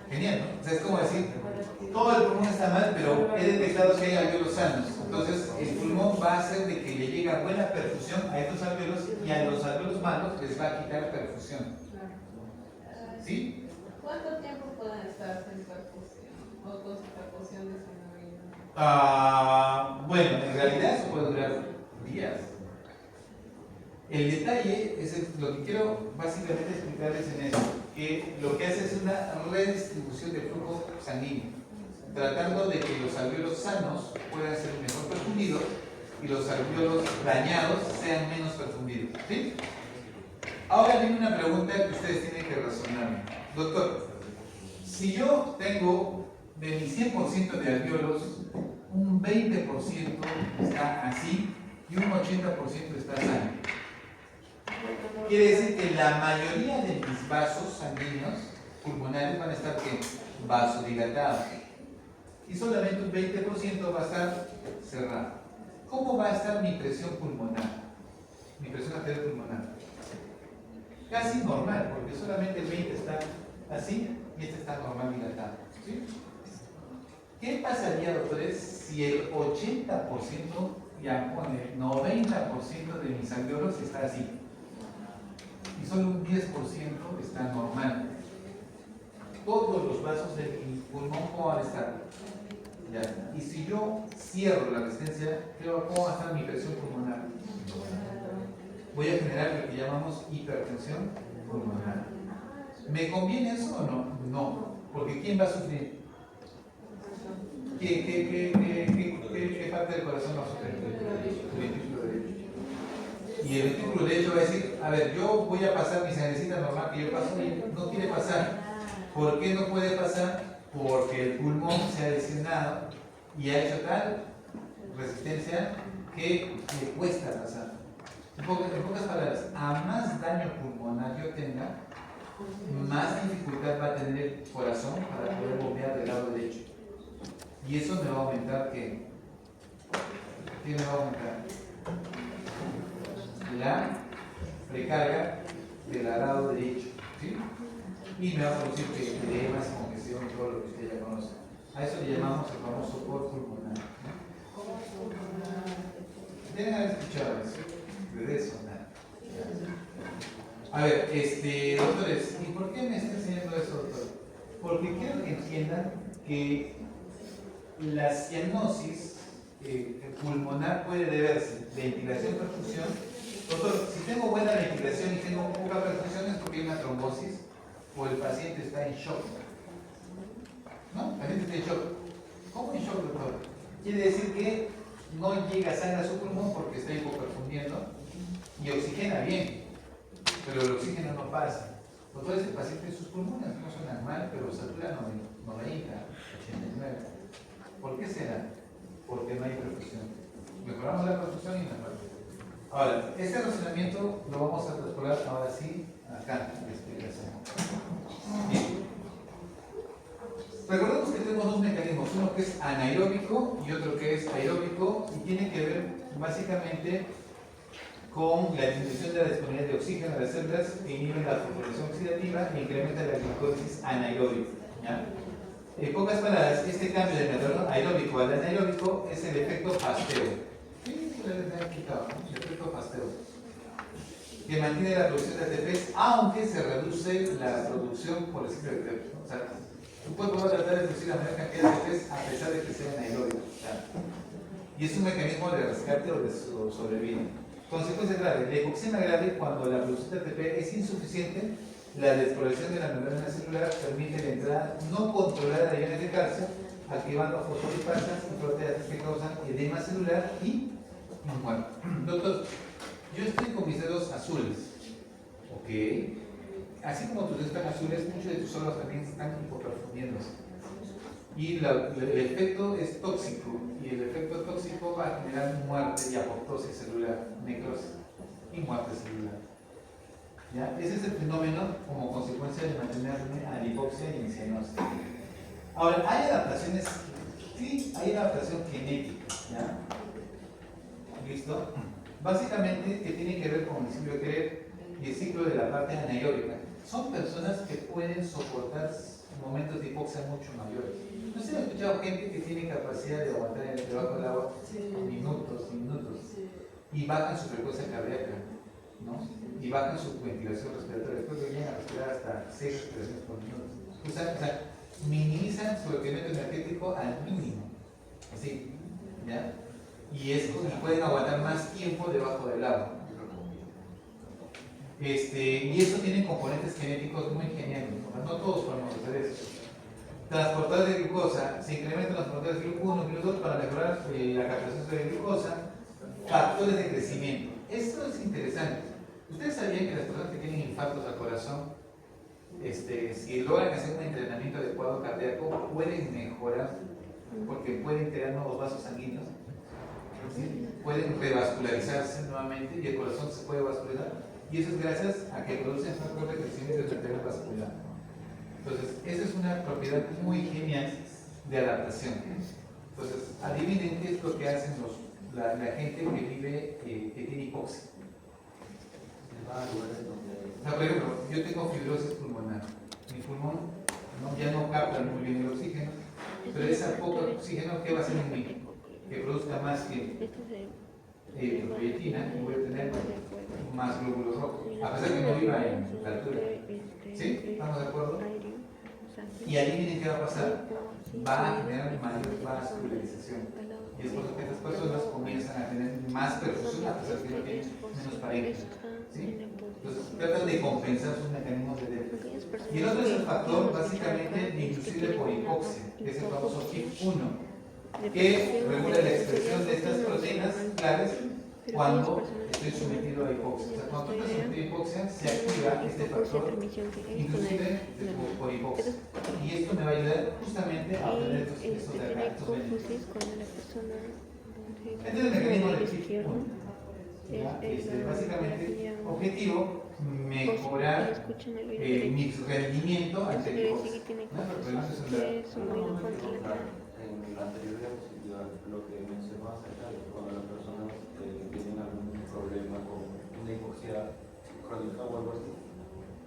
Genial, ¿no? O sea, es como decir, todo el pulmón está mal, pero he detectado que hay alvéolos sanos. Entonces, el pulmón va a hacer de que le llegue buena perfusión a estos alvéolos y a los alvéolos malos les va a quitar perfusión. ¿Sí? ¿Cuánto tiempo pueden estar sin perfusión o con su perfusión disminuida? Bueno, en realidad eso puede durar días. El detalle es lo que quiero básicamente explicarles en eso, que lo que hace es una redistribución de flujo sanguíneo, tratando de que los alvéolos sanos puedan ser mejor perfundidos y los alvéolos dañados sean menos perfundidos. ¿Sí? Ahora viene una pregunta que ustedes tienen que razonar. Doctor, si yo tengo de mi 100% de alvéolos, un 20% está así y un 80% está sano. Quiere decir que la mayoría de mis vasos sanguíneos pulmonares van a estar vasodilatados y solamente un 20% va a estar cerrado. ¿Cómo va a estar mi presión pulmonar? Mi presión arterial pulmonar. Casi normal, porque solamente el 20 está así y este está normal dilatado. ¿Sí? ¿Qué pasaría, doctores, si el 80%, ya pone 90% de mis alvéolos está así? Y solo un 10% está normal. Todos los vasos de mi pulmón, ¿cómo van a estar? Ya. Y si yo cierro la resistencia, ¿cómo va a estar mi presión pulmonar? Voy a generar lo que llamamos hipertensión pulmonar. ¿Me conviene eso o no? No. Porque ¿quién va a sufrir? ¿Qué parte del corazón va a sufrir? El ventrículo derecho. Y el ventrículo derecho va a decir, a ver, yo voy a pasar mi sangrecita normal que yo paso y no quiere pasar. ¿Por qué no puede pasar? Porque el pulmón se ha lesionado y ha hecho tal resistencia que le cuesta pasar. En pocas palabras, a más daño pulmonar yo tenga, más dificultad va a tener el corazón para poder bombear del lado derecho. Y eso me va a aumentar ¿qué? ¿Qué me va a aumentar? La recarga del lado derecho. ¿Sí? Y me va a producir que edemas, congestión y todo lo que usted ya conoce. A eso le llamamos el famoso cor pulmonar. Deben haber escuchado eso. De eso, nada. A ver, doctores, ¿y por qué me está enseñando eso, doctor? Porque quiero que entiendan que la cianosis pulmonar puede deberse ventilación-perfusión. Doctor, si tengo buena ventilación y tengo poca perfusión es porque hay una trombosis o el paciente está en shock. ¿No? El paciente está en shock. ¿Cómo en shock, doctor? Quiere decir que no llega sangre a su pulmón porque está hipoperfundiendo y oxigena bien, pero el oxígeno no pasa. Entonces el paciente, sus pulmones no suenan mal, pero satura 90, 89. ¿Por qué será? Porque no hay perfusión. Mejoramos la perfusión y la parte. Ahora, este razonamiento lo vamos a explorar ahora sí, acá, en la explicación. Bien. Recordemos que tenemos dos mecanismos, uno que es anaeróbico y otro que es aeróbico, y tiene que ver básicamente con la disminución de la disponibilidad de oxígeno a las células que inhiben la fosforilación oxidativa e incrementa la glicólisis anaeróbica. ¿Ya? En pocas palabras, este cambio del metanol aeróbico al anaeróbico es el efecto Pasteur. Sí, les he explicado, ¿no? El efecto Pasteur. Que mantiene la producción de ATPs, aunque se reduce la producción por el ciclo de Krebs, ¿no? O sea, tu cuerpo va a tratar de reducir la mayor cantidad de ATPs a pesar de que sea anaeróbico. Y es un mecanismo de rescate o de sobrevida. Consecuencia grave, la hipoxemia grave cuando la producción de ATP es insuficiente. La despoblación de la membrana celular permite la entrada no controlada de iones de calcio, activando fosfolipasas y proteínas que causan edema celular y muerte. Doctor, yo estoy con mis dedos azules, ¿ok? Así como tus dedos están azules, muchos de tus órganos también están hipoperfundiéndose. Y el efecto es tóxico, y el efecto tóxico va a generar muerte y apoptosis celular, necrosis y muerte celular. ¿Ya? Ese es el fenómeno como consecuencia de mantenerme a la hipoxia y en cianosis. Ahora, hay adaptaciones, sí, hay adaptación genética, ¿ya? ¿Listo? Básicamente, que tiene que ver con el ciclo de Krebs y el ciclo de la parte anaeróbica. Son personas que pueden soportar momentos de hipoxia mucho mayores. ¿No se han escuchado gente que tiene capacidad de aguantar debajo del agua minutos y minutos y bajan su frecuencia cardíaca, ¿no? Y bajan su ventilación respiratoria? Después que llegan a respirar hasta 6 respiraciones por minuto. O sea, minimizan su requerimiento energético al mínimo. ¿Sí? ¿Ya? Y pueden aguantar más tiempo debajo del agua. Y eso tiene componentes genéticos muy geniales. No todos podemos hacer eso. Transportadores de glucosa, se incrementan los transportadores de glucosa 1 y 2 para mejorar la captación de glucosa. Factores de crecimiento. Esto es interesante. ¿Ustedes sabían que las personas que tienen infartos al corazón, si logran hacer un entrenamiento adecuado cardíaco, pueden mejorar porque pueden crear nuevos vasos sanguíneos? ¿Sí? Pueden revascularizarse nuevamente y el corazón se puede vascularizar, y eso es gracias a que producen factores de crecimiento del arterio vascular. Entonces, esa es una propiedad muy genial de adaptación. Entonces, adivinen qué es lo que hacen la gente que vive, que tiene hipoxia. O sea, por ejemplo, yo tengo fibrosis pulmonar. Mi pulmón ya no capta muy bien el oxígeno, pero ese poco oxígeno, ¿qué va a hacer en mí? Que produzca más que proyectina, y voy a tener más glóbulos rojos, a pesar que no viva en la altura. ¿Sí? ¿Estamos de acuerdo? Y adivinen qué va a pasar. Va a generar mayor vascularización. Y es por eso que estas personas comienzan a tener más perfusión a pesar que no tienen menos parénquima. ¿Sí? Entonces tratan de compensar sus mecanismos de déficit. Y el otro es el factor básicamente inducible por hipoxia, que es el famoso HIF1, que regula la expresión de estas proteínas claves cuando estoy sometido a hipoxia. O sea, cuando tú estás sometido a hipoxia, se activa este factor inducible por hipoxia. Y esto me va a ayudar justamente a obtener estos de acá, estos beneficios. Este es el mecanismo del HIF1. Básicamente, objetivo, mejorar mi rendimiento ante el hipoxia. En la anterior diapositiva, lo que mencionaba acerca de cuando las personas tienen algún problema con una hipoxia crónica o algo así,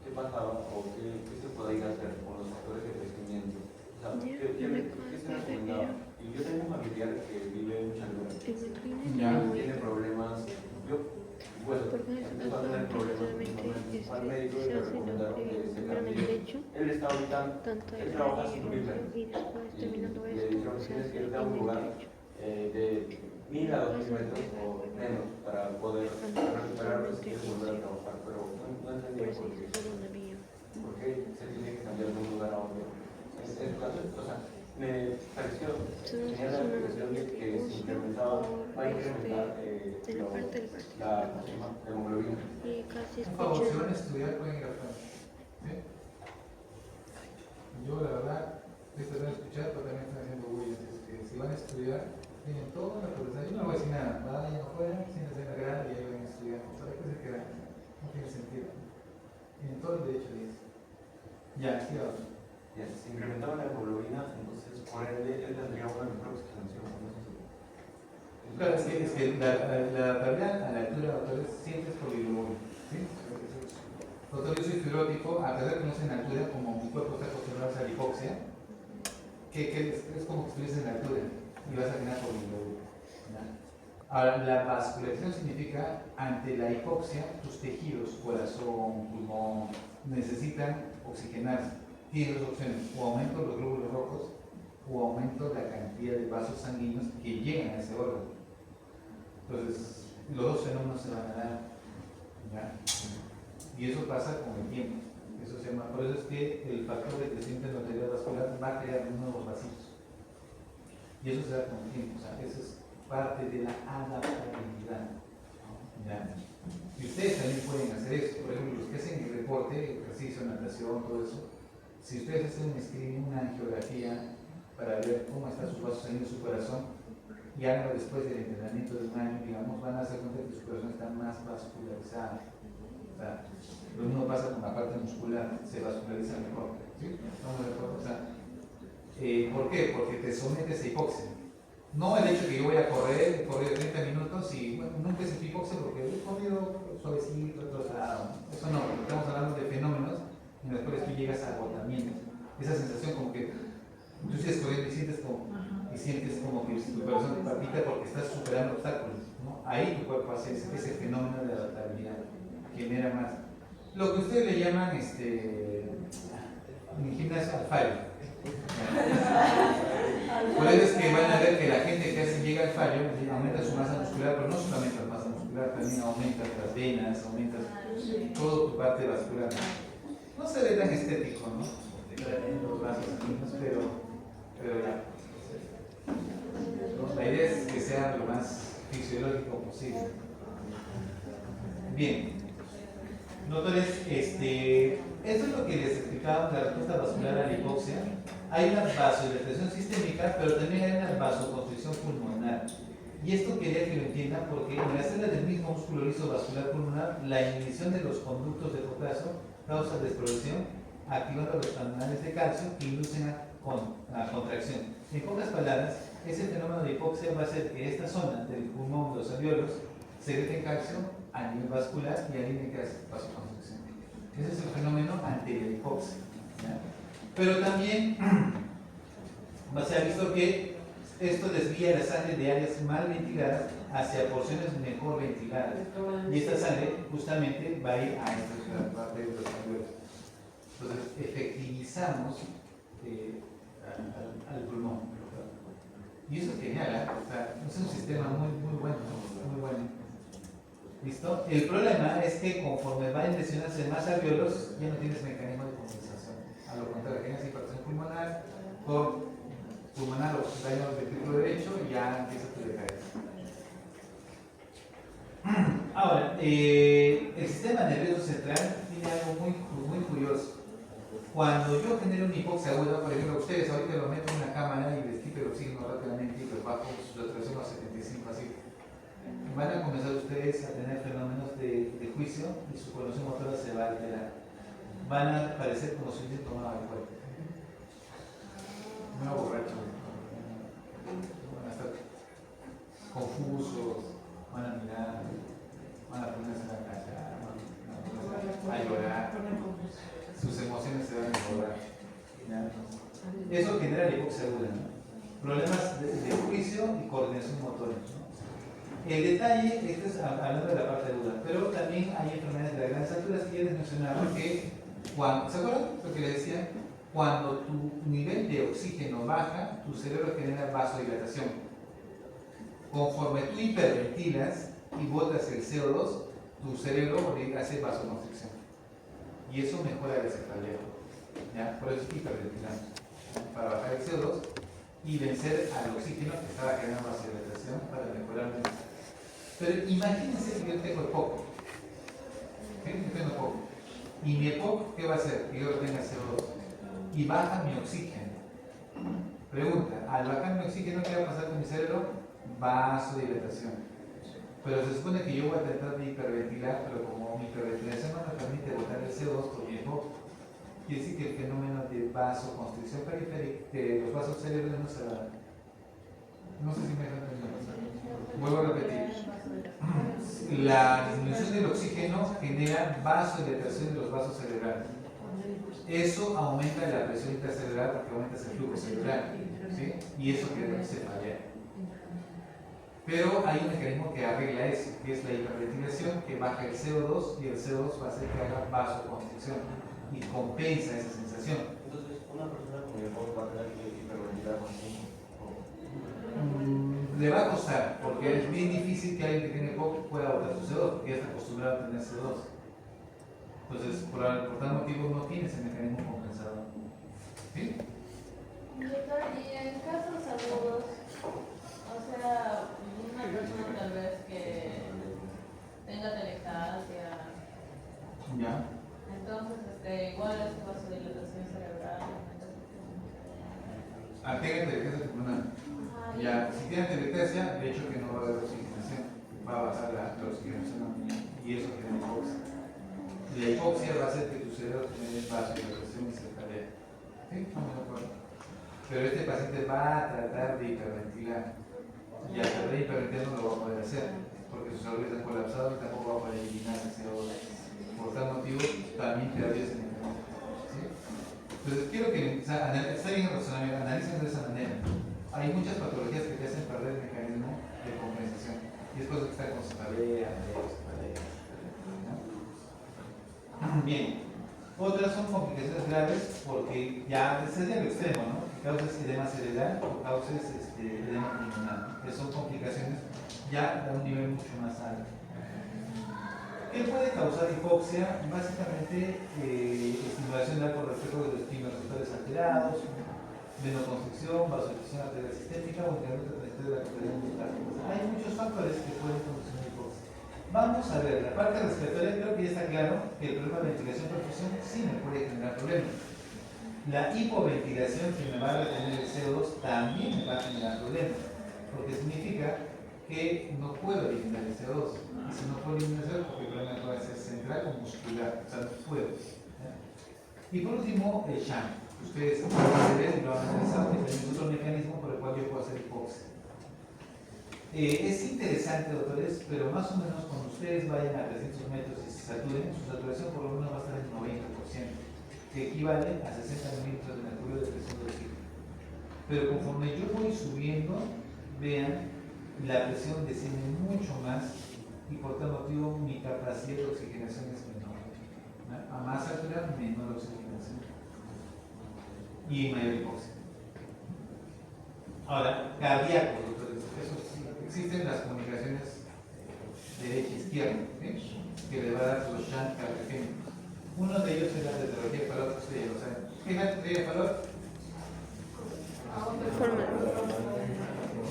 ¿qué pasaba o qué se podía hacer con los factores de crecimiento? O sea, ¿qué se recomendaba? Y yo tengo un familiar que vive en Chalura, tiene problemas, empezó a tener problemas al médico y le recomendaron que se cambie. Él está ahorita, él trabaja sin vivir y le dijeron que tienes que irte a un lugar de 1000 a 2000 metros o menos para poder recuperarlo si quieres volver a trabajar, pero no entendía por qué se tiene que cambiar de un lugar a otro. O sea, me pareció genial la explicación de que se incrementaba, va a incrementar la hemoglobina. Por favor, si van a estudiar, pueden ir a Francia. ¿Sí? Yo, la verdad, estoy tratando de escuchar, pero también están haciendo bullas. Si van a estudiar, tienen toda la población. Yo no voy a decir nada, vayan afuera, siéntense en la grada y ahí van a estudiar. ¿Para qué se quedan? No tiene sentido. Tienen todo el derecho de eso. Ya, sí, ahora. Ya, se incrementaba la hemoglobina, entonces por ende él tendría una mejor oxigenación. Claro, es que la adaptabilidad a la altura, doctores, siempre es por biología. ¿Sí? Doctor, yo soy fibrótico, a pesar de que no estoy en altura, como mi cuerpo está acostumbrado a la hipoxia, que es como que estuvieses en la altura y vas a generar por biología. Ahora, la vascularización significa, ante la hipoxia, tus tejidos, corazón, pulmón, necesitan oxigenarse. Tienes dos opciones: o aumento los glóbulos rojos o aumento la cantidad de vasos sanguíneos que llegan a ese órgano. Entonces, los dos fenómenos se van a dar, ¿ya? Y eso pasa con el tiempo. Eso se llama, por eso es que el factor de crecimiento en la arteria vascular va a crear nuevos vasitos. Y eso se da con el tiempo. O sea, eso es parte de la adaptabilidad, ¿ya? Y ustedes también pueden hacer eso. Por ejemplo, los que hacen el deporte, ejercicio, natación, todo eso, si ustedes hacen un screening, una angiografía para ver cómo están sus vasos sanguíneos, su corazón, y háganlo después del entrenamiento de un año, digamos, van a darse cuenta que su corazón está más vascularizado. O sea, lo mismo pasa con la parte muscular, se vasculariza mejor. ¿Sí? ¿Estamos de acuerdo? O sea, ¿Por qué? Porque te sometes a hipoxia. No el hecho que yo voy a correr 30 minutos y bueno, nunca es hipoxia porque he corrido suavecito, trotado. Eso no, porque estamos hablando de fenómenos en los cuales tú llegas a agotamiento. Esa sensación como que tú sigues corriendo y sientes como que tu corazón te palpita porque estás superando obstáculos, ¿no? Ahí tu cuerpo hace ese fenómeno de adaptabilidad, genera más. Lo que ustedes le llaman en el gimnasio al fallo. Por eso es que van a ver que la gente que llega al fallo aumenta su masa muscular, pero no solamente la masa muscular, también aumenta las venas, aumenta toda tu parte vascular. No se ve tan estético, ¿no? En los brazos sanguíneos, pero ya. La idea es que sea lo más fisiológico posible. Bien. Doctores, esto es lo que les explicaba, la respuesta vascular a la hipoxia. Hay una vasodilatación sistémica, pero también hay una vasoconstricción pulmonar. Y esto quería que lo entiendan porque en las células del mismo músculo liso vascular pulmonar, la inhibición de los conductos de potasio causa desprogresión, activando los canales de calcio que inducen a contracción. En pocas palabras, ese fenómeno de hipoxia va a hacer que esta zona del pulmón, los alvéolos, segreten calcio a nivel vascular y alineen vasoconstricción. Ese es el fenómeno ante la hipoxia, ¿ya? Pero también se ha visto que esto desvía la sangre de áreas mal ventiladas hacia porciones mejor ventiladas. Y esta sangre justamente va a ir a esta parte de los alvéolos. Entonces, efectivizamos al pulmón. Y eso es genial, ¿eh? O sea, es un sistema muy bueno, muy bueno. ¿Listo? El problema es que conforme va a lesionarse más alvéolos, ya no tienes mecanismo de compensación. A lo contrario, tienes hipertensión pulmonar, por pulmonar o daño del ventrículo derecho, ya empieza tu decadencia. Ahora, el sistema nervioso central tiene algo muy curioso. Cuando yo genero una hipoxia aguda, por ejemplo, ustedes ahorita lo meto en una cámara y les quito el oxígeno rápidamente y les bajo su saturación a 75 así. Van a comenzar ustedes a tener fenómenos de juicio y su coordinación motora se va a alterar. Van a parecer como si hubiesen tomado alcohol. Muy borracho. Van a estar confusos, van a mirar, van a ponerse en la calle, a llorar. Sus emociones se van a desbordar. Eso genera la hipoxia aguda, ¿no? Problemas de juicio y coordinación motora, ¿no? El detalle, esto es hablando de la parte aguda, pero también hay enfermedades de las grandes alturas que ya les mencionaba que ¿se acuerdan lo que les decía? Cuando tu nivel de oxígeno baja, tu cerebro genera vasodilatación. Conforme tú hiperventilas y botas el CO2, tu cerebro hace vasoconstricción. Y eso mejora la cefalea. ¿Ya? Por eso hiperventilamos. Para bajar el CO2 y vencer al oxígeno que estaba generando vasodilatación para mejorar el. Pero imagínense que yo tengo EPOC. ¿Sí? Yo tengo EPOC. Y mi EPOC, ¿qué va a hacer? Que yo tenga CO2. Y baja mi oxígeno. Pregunta, al bajar mi oxígeno, ¿qué va a pasar con mi cerebro? Vasodilatación. Pero se supone que yo voy a tratar de hiperventilar, pero como mi hiperventilación no me permite botar el CO2 por mi EPOC, quiere decir que el fenómeno de vasoconstricción periférica de los vasos cerebrales no se da. No sé si me dejan entender. Vuelvo a repetir. La disminución del oxígeno genera vasodilatación de los vasos cerebrales. Eso aumenta la presión intracerebral porque aumenta el flujo cerebral, ¿sí? Y eso genera cefalea. Pero hay un mecanismo que arregla eso, que es la hiperventilación, que baja el CO2 y el CO2 va a hacer que haga vasoconstricción y compensa esa sensación. Entonces, una persona con EPOC va a tener que hiperventilar con tiempo. Le va a costar, porque es bien difícil que alguien que tiene EPOC pueda botar su CO2, porque ya está acostumbrado a tener CO2. Entonces, por tal motivo no tiene ese mecanismo compensador. ¿Sí? Doctor, y en casos agudos, o sea, una persona tal vez que tenga telectasia, Ya. entonces igual es vasodilatación cerebral. Tiene telectasia pulmonar. Ya, si tiene telectasia, de hecho que no va a haber oxigenación, va a bajar la oxigenación y eso genera hipoxia. La hipoxia va a hacer que tu cerebro genere vasodilatación y cefalea. ¿Sí? Estamos de acuerdo. pero este paciente va a tratar de hiperventilar. Y al tratar de hiperventilar no lo va a poder hacer, porque sus alveolos están colapsados y tampoco va a poder eliminar el CO2. Por tal motivo, también terapia es necesaria. ¿Sí? Entonces, quiero que está bien el razonamiento, analicen de esa manera. Hay muchas patologías que te hacen perder el mecanismo de compensación. Y es por eso que está con cefalea, ¿no? Bien. Otras son complicaciones graves porque ya sería el extremo, ¿no? Que causes edema cerebral o causes edema pulmonar, ¿no? Que son complicaciones ya a un nivel mucho más alto. ¿Qué puede causar hipoxia? Básicamente estimulación de alto reflejo de los estímulos receptores alterados, venoconstricción, vasoconstricción arterial sistémica o incremento de la contracción muscular. Hay muchos factores que pueden conducir a hipoxia. Vamos a ver, la parte respiratoria creo que ya está claro que el problema de ventilación-perfusión sí me puede generar problemas. La hipoventilación que me va a retener el CO2 también me va a generar problemas, porque significa que no puedo eliminar el CO2. Y si no puedo eliminar el CO2, porque el problema puede ser central o muscular, o sea, no puedo. ¿Ya? Y por último, el SHAM. Ustedes pueden ver y lo han analizado, que es otro mecanismo por el cual yo puedo hacer hipoxia. Es interesante, doctores, pero más o menos cuando ustedes vayan a 300 metros y se saturen, su saturación por lo menos va a estar en 90%, que equivale a 60 milímetros de mercurio de presión de oxígeno. Pero conforme yo voy subiendo, vean, la presión desciende mucho más y por tal motivo mi capacidad de oxigenación es menor. ¿No? A más altura, menor oxigenación y mayor hipoxia. Ahora, cardíaco, doctores, eso sí, existen las comunicaciones derecha-izquierda, ¿sí? Que le va a dar los shunt cardiogénicos. Uno de ellos es la tetralogía de Fallot, ustedes ya lo saben. ¿Qué es la tetralogía de Fallot?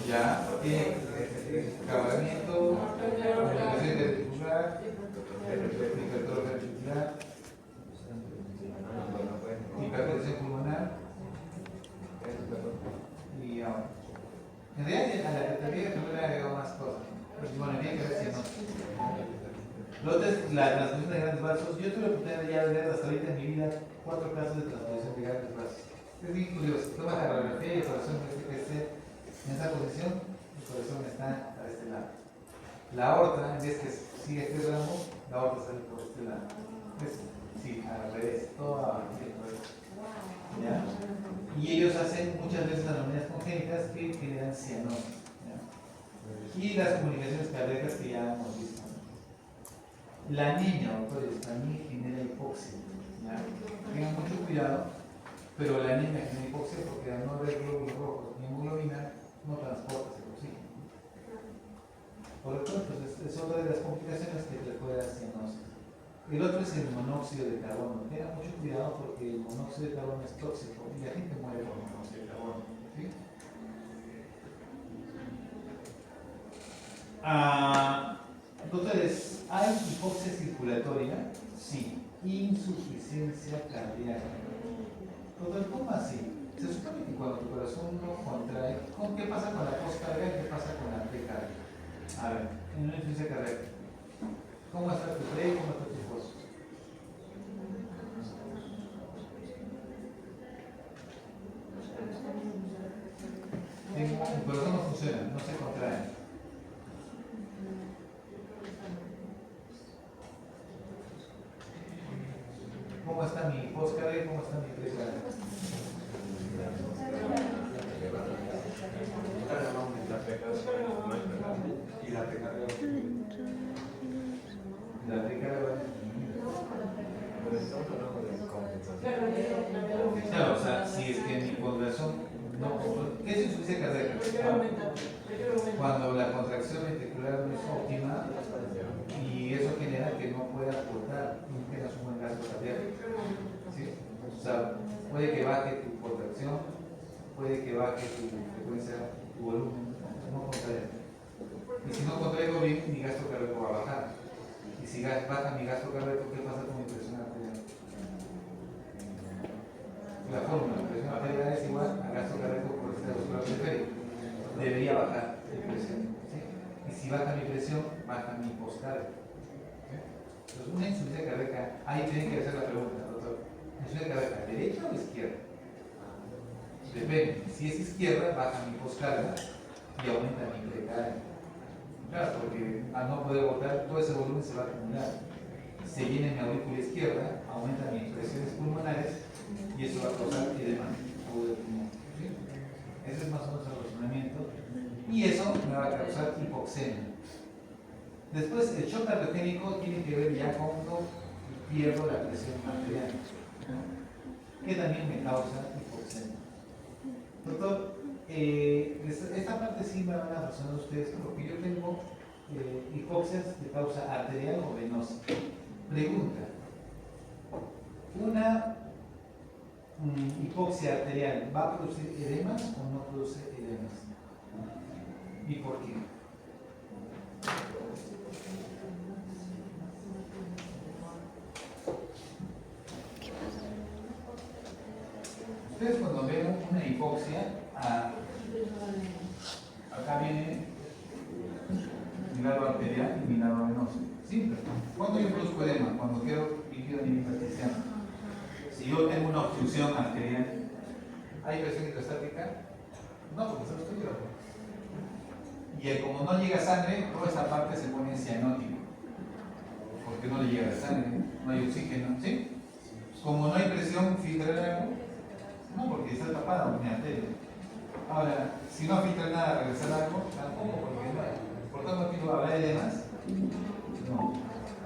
Ya, tiene acabamiento, comunicación ventricular, hipertrofia ventricular, hipertensión pulmonar. Y ahora, en realidad a la tetralogía también le he agregado más cosas. Bueno, había que ver si no. Lo otro es la transfusión de grandes vasos. Yo tuve la oportunidad ya de ver hasta ahorita en mi vida 4 casos de transfusión de grandes vasos. Es bien curioso. Tomas la radiografía y el corazón esté en esa posición, el corazón está a este lado. La aorta, en vez que sigue este ramo, la aorta sale por este lado. ¿Ves? Sí, al revés, todo abajo. ¿Ya? Y ellos hacen muchas veces anomalías congénitas que generan cianosis. ¿Ya? Y las comunicaciones cardíacas que ya hemos visto. La anemia, doctores, también genera hipoxia. ¿Ya? Tengan mucho cuidado, pero la anemia genera hipoxia porque al no haber glóbulos rojos ni hemoglobina, no transporta el oxígeno. Por lo tanto, es otra de las complicaciones que le puede dar cianosis. El otro es el monóxido de carbono. Tengan mucho cuidado porque el monóxido de carbono es tóxico y la gente muere por monóxido de carbono. ¿Sí? Doctores, ¿hay hipoxia circulatoria? Sí. Insuficiencia cardíaca. Doctor, ¿cómo así? Se supone que cuando tu corazón no contrae, ¿qué pasa con la poscardia? ¿Qué pasa con la precardia? A ver, en una insuficiencia cardíaca, ¿cómo está tu pre y cómo está tu post? El corazón no funciona, no se contrae. ¿Cómo está mi poscardia? ¿Cómo está mi precardia? Y la precardia. La precardia. Claro, o sea, si es que mi corazón no. ¿Qué es insuficiencia cardíaca? Cuando la contracción ventricular no es óptima y eso genera que no pueda aportar, no tengas un buen gasto cardíaco. ¿Sí? O sea, puede que baje tu contracción, puede que baje tu frecuencia, tu volumen, no contrae. Y si no contraigo bien, mi gasto cardíaco va a bajar. Y si baja mi gasto cardíaco, ¿qué pasa con mi presión arterial? La fórmula, la presión arterial es igual a gasto cardíaco por este muscular periférico. Debería bajar mi presión. ¿Sí? Y si baja mi presión, baja mi poscardia. ¿Sí? Entonces, una insuficiencia cardíaca, ahí tienen que hacer la pregunta, doctor. ¿Insuficiencia cardíaca derecha o izquierda? Depende. Si es izquierda, baja mi poscarga y aumenta mi precarga. Claro, porque al no poder botar, todo ese volumen se va a acumular. Se llena mi aurícula izquierda, aumenta mis presiones pulmonares y eso va a causar edema agudo del pulmón. ¿Sí? Ese es más o menos el razonamiento. Y eso me va a causar hipoxemia. Después, el shock cardiogénico tiene que ver ya cuando pierdo la presión arterial, que también me causa hipoxemia. Doctor, esta parte sí me van a razonar ustedes, porque yo tengo hipoxias de causa arterial o venosa. Pregunta: ¿una hipoxia arterial va a producir edemas o no produce edemas? ¿Y por qué? Ustedes cuando ven una hipoxia, acá viene mi lado arterial y mi lado venoso. Simple. ¿Cuándo yo produzco edema? Cuando quiero líquido a nivel intersticial. Si yo tengo una obstrucción arterial, ¿hay presión hidrostática? No, porque se obstruye. Y como no llega sangre, toda esa parte se pone cianótica. Porque no le llega la sangre, no hay oxígeno, ¿sí? Como no hay presión, filtra el agua. No, porque está tapada mi arteria. Ahora, si no filtra nada, regresa el agua, tampoco, porque no hay. Por tanto, aquí no habrá edemas. No.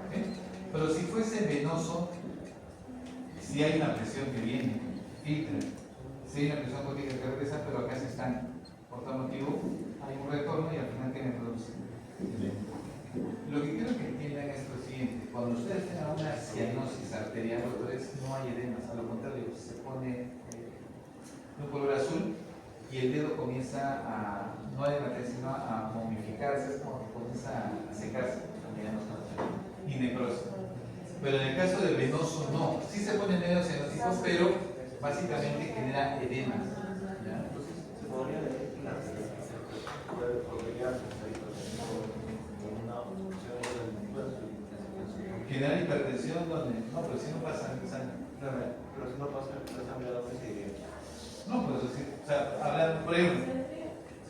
¿Okay? Pero si fuese venoso, si hay una presión que viene, filtra. Si hay una presión cortical que regresa, pero acá se estanca. Por tal motivo, hay un retorno y al final, ¿qué me produce? Lo que quiero que entiendan es lo siguiente: cuando ustedes tengan una cianosis arterial, doctores, no hay edemas, a lo contrario, se pone un color azul y el dedo comienza a, no a derretirse, sino a momificarse, es como que comienza a secarse, y necrosis. Pero en el caso del venoso, no, sí se ponen medio cianóticos, pero básicamente genera edemas. ¿Ya? Entonces, se podría decir que la podría con una obstrucción del hueso. Generar hipertensión donde, no, pero si no pasa sangre. Pero si no pasa la sangre, ¿a dónde se iría? No, pues así, o sea, hablando, por ejemplo,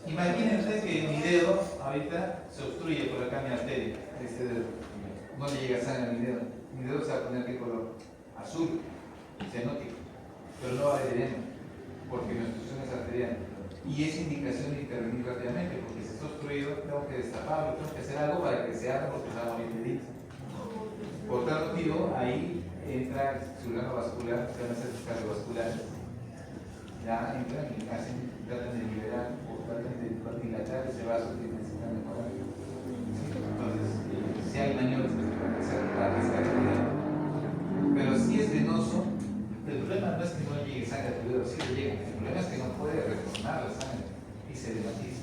imagínense que mi dedo ahorita se obstruye por acá mi arteria, este dedo, no le llega sangre a mi dedo se va a poner de color azul, cianótico, pero no va a haber edema, porque mi obstrucción es arterial, y es indicación de intervenir rápidamente, porque si está obstruido tengo que destaparlo, tengo que hacer algo para que se abra porque se va a morir de edema. Por tal motivo, ahí entra el cirujano vascular, se llama centros cardiovasculares. Ya entran y tratan de liberar o tratan de dilatar ese vaso que necesitan mejorar. ¿Sí? Entonces, si hay maniobras que se pueden hacer para rescatar. Pero si es venoso, el problema no es que no llegue sangre a tu dedo, sí le llega. El problema es que no puede retornar la sangre y se dematiza.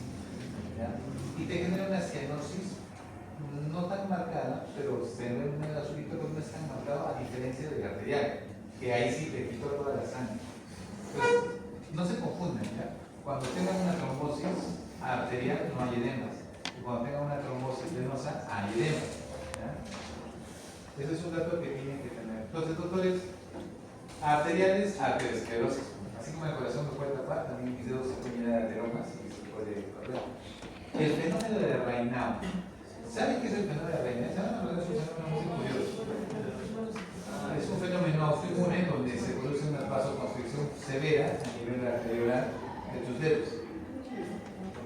Y te genera una cianosis no tan marcada, pero se ve un azulito, pero no es tan marcado a diferencia del arterial, que ahí sí te quitó toda la sangre. Entonces, no se confunden, ¿ya? Cuando tengan una trombosis arterial no hay edemas, y cuando tengan una trombosis venosa hay edemas, ¿ya? Ese es un dato que tienen que tener. Entonces, doctores, arteriales, arteriosclerosis. Así como el corazón me puede tapar, también mis dedos se pueden llenar de ateromas y se puede correr. El fenómeno de Raynaud. ¿Saben qué es el fenómeno de Raynaud? ¿Saben? Es un fenómeno muy curioso. Es un fenómeno autoinmune donde se produce una vasoconstricción severa a nivel arteriolar de tus dedos.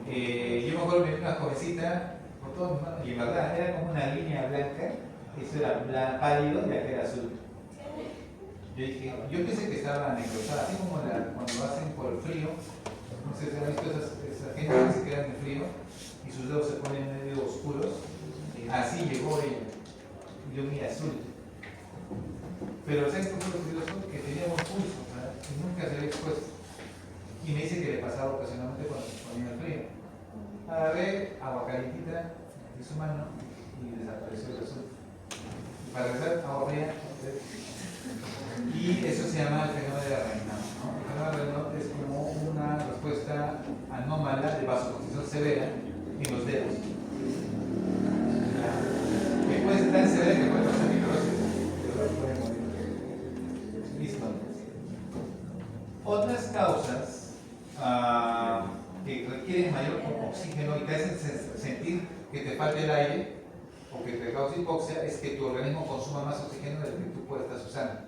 Yo me acuerdo que una jovencita, por todo, y en verdad era como una línea blanca, eso era pálido y aquel era azul. Yo pensé que estaba necrosada, así como cuando hacen por el frío, no sé si han visto esa gente que se queda en el frío y sus dedos se ponen medio oscuros, así llegó ella, y yo vi azul. Pero ¿sabes qué fue lo curioso? Que tenía un pulso, ¿verdad? Y nunca se había expuesto. Y me dice que le pasaba ocasionalmente cuando se ponía el frío. Agarré agua calientita de su mano y desapareció el azul. Y para regresar, agua fría. Y eso se llama el fenómeno de Raynaud, ¿no? El fenómeno de Raynaud es como una respuesta anómala de vasoconstricción severa en los dedos. Que puede ser tan severa que puede pasar necrosis. Puede morir. Listo. Otras causas que requieren mayor oxígeno y te hacen sentir que te falta el aire o que te causa hipoxia, es que tu organismo consuma más oxígeno del que tú puedes estar usando.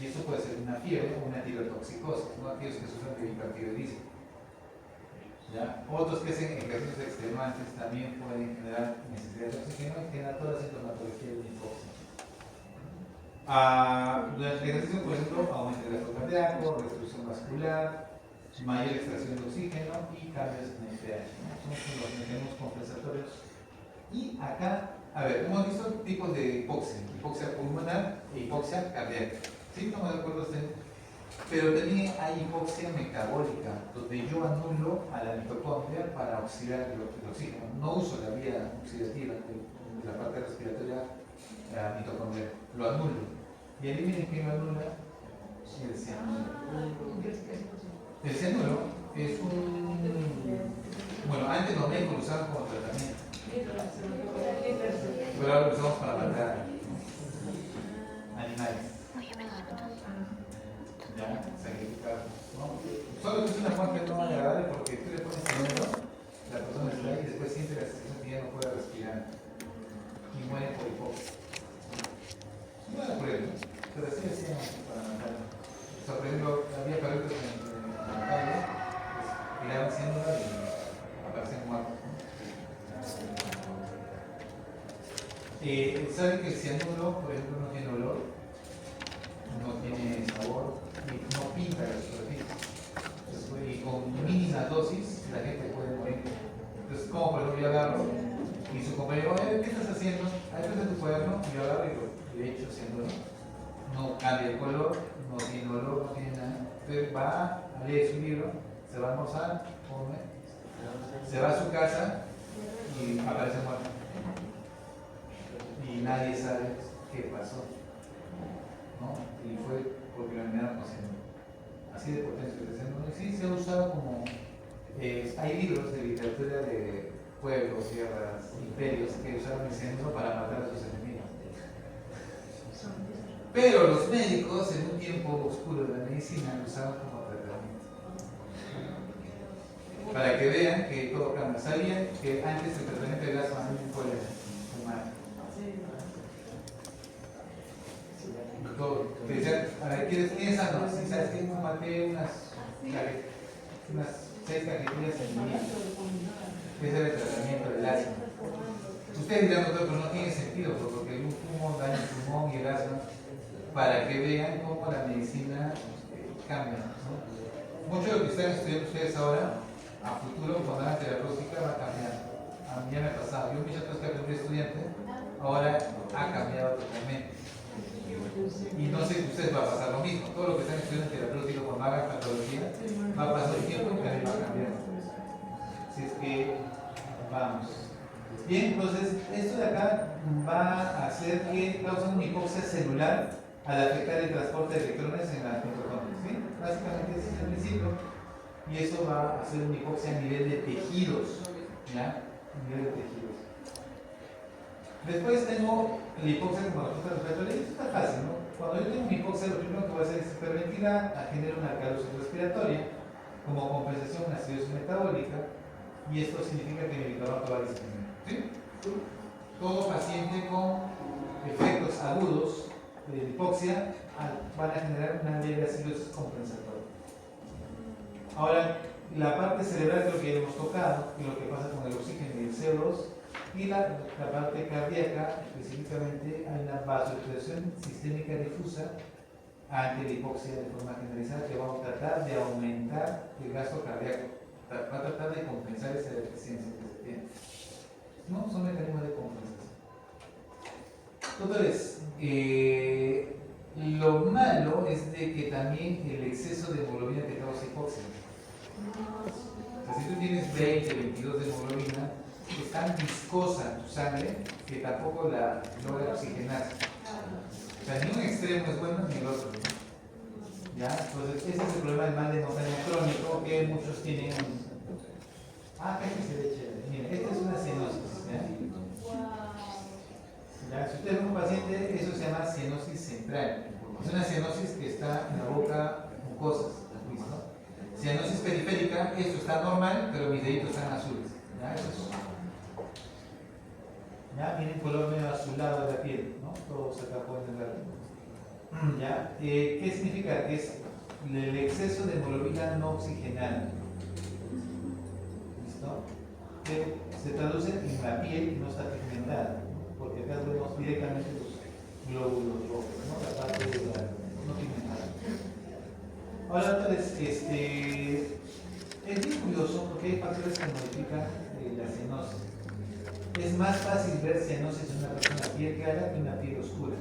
Y eso puede ser una fiebre o una tirotoxicosis, ¿no? Aquellos que sufren de hipertiroidismo. ¿Ya? Otros que hacen ejercicios extenuantes también pueden generar necesidad de oxígeno y generar toda la sintomatología de hipoxia. Durante el ejercicio, por ejemplo, aumenta el gasto cardíaco, restricción vascular, mayor extracción de oxígeno y cambios en el pH. ¿No? Son los mecanismos compensatorios. Y acá, a ver, hemos visto tipos de hipoxia: hipoxia pulmonar e hipoxia cardíaca. ¿Sí? ¿Estamos de acuerdo ustedes? Pero también hay hipoxia metabólica, donde yo anulo a la mitocondria para oxidar el oxígeno. No uso la vía oxidativa de la parte respiratoria mitocondrial, lo anulo. Y adivinen quién lo anula: el cianuro. El cianuro es bueno, antes los médicos lo usaban como tratamiento, pero ahora lo usamos para matar animales. Ya, sacrificar, ¿no? Solo que es una muerte no agradable porque tú le pones cianuro, la persona está ahí y después siente la sensación que ya no puede respirar y muere por hipoxia. No era por él, pero sí decían para matarlo. O sea, por ejemplo, había perritos en la calle, pues tiraban cianuro y aparecían muertos, ¿no? ¿Saben que el cianuro, por ejemplo, no tiene olor, no tiene sabor y no pinta la superficie? Y con mínimas dosis la gente puede morir. Entonces, como por ejemplo yo agarro y su compañero, ¿qué estás haciendo? Ahí está tu cuaderno, y yo agarro y lo echo cianuro. No cambia el color, no tiene olor, no tiene nada. Entonces va a leer su libro, se va a almorzar, come, se va a su casa y aparece muerto. Y nadie sabe qué pasó, ¿no? Y fue porque lo envenenaron con cianuro. Así de potencia el cianuro. Sí, se ha usado como... hay libros de literatura de pueblos, tierras, imperios que usaron el cianuro para matar a sus enemigos. Pero los médicos, en un tiempo oscuro de la medicina, lo usaban como tratamiento. Para que vean que todo cambia. ¿Sabían que antes el tratamiento del asma no puede fumar? Te decían, a ver, ¿quieres asma? Si sabes que fumate unas 6 cajetillas en el día. Ese era el tratamiento del asma. Ustedes dirán, doctor, pero no tiene sentido, porque el humo daña el pulmón y el asma. Para que vean cómo la medicina cambia, ¿no? Mucho de lo que están estudiando ustedes ahora, a futuro, cuando hagan terapéutica, va a cambiar. A mí ya me ha pasado. Yo muchas cosas que aprendí estudiante, ahora ha cambiado totalmente. Y no sé si ustedes va a pasar lo mismo. Todo lo que están estudiando en terapéutico, cuando hagan patología, va a pasar el tiempo y también va a cambiar. Así es que, vamos. Bien, entonces, esto de acá va a hacer que cause una hipoxia celular al afectar el transporte de electrones en las mitocondrias, ¿sí? Básicamente ese es el principio, y eso va a hacer una hipoxia a nivel de tejidos, ¿ya? A nivel de tejidos. Después tengo la hipoxia como respuesta respiratoria. Esto está fácil, ¿no? Cuando yo tengo una hipoxia, lo primero que voy a hacer es hiperventilar, a generar una alcalosis respiratoria, como compensación una acidosis metabólica, y esto significa que mi bicarbonato va a disminuir, ¿sí? Todo paciente con efectos agudos de hipoxia van a generar una leve acidosis compensatoria. Ahora, la parte cerebral es lo que hemos tocado, que es lo que pasa con el oxígeno y el CO2, y la parte cardíaca, específicamente, hay una vasopresión sistémica difusa ante la hipoxia de forma generalizada que va a tratar de aumentar el gasto cardíaco, va a tratar de compensar esa deficiencia que se tiene. ¿No? Son mecanismos de compensación. Entonces, lo malo es de que también el exceso de hemoglobina te causa hipoxia. O sea, si tú tienes 20, 22 de hemoglobina, es tan viscosa tu sangre que tampoco la logra oxigenar. O sea, ni un extremo es bueno ni el otro, ¿no? ¿Ya? Entonces, ese es el problema del mal de hemoglobinas crónico que muchos tienen. Acá se ve chévere. Mira, esta es una cianosis. ¿Ya? Si usted es un paciente, eso se llama cianosis central. Es una cianosis que está en la boca mucosa, ¿no? Cianosis periférica esto está normal, pero mis deditos están azules. ¿Ya? Eso es. ¿Ya? Viene color medio azulado de la piel, ¿no? Todos acá pueden ver. ¿Ya? ¿Qué significa? Que es el exceso de hemoglobina no oxigenada. ¿Listo? Que se traduce en la piel y no está pigmentada, ¿no? Porque acá vemos directamente los glóbulos rojos, ¿no? La parte de la no pigmentada. Ahora, entonces, es bien curioso porque hay factores que modifican la cianosis. Es más fácil ver cianosis en una persona piel clara que una piel oscura.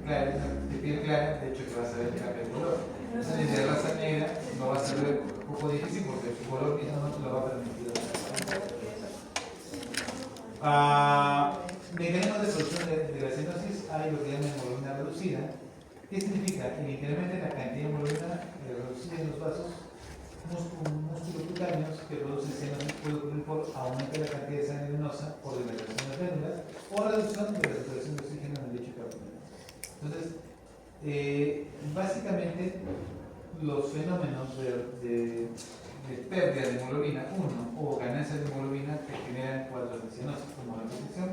Clara, de piel clara, de hecho que vas a ver que cambia el color. Entonces, de raza negra lo vas a ver un poco difícil porque su color mismo no te lo va a permitir. Mecanismos de solución de la cianosis hay lo que llaman hemoglobina reducida. ¿Qué significa? Que incrementa la cantidad de hemoglobina reducida en los vasos musculocutáneos que produce cianosis puede ocurrir por aumento de la cantidad de sangre venosa por dilatación de las glándulas o reducción de la saturación de oxígeno en el lecho capilar. Entonces, básicamente los fenómenos de pérdida de hemoglobina 1 o ganancia de hemoglobina que generan cuadros de cianosis como la protección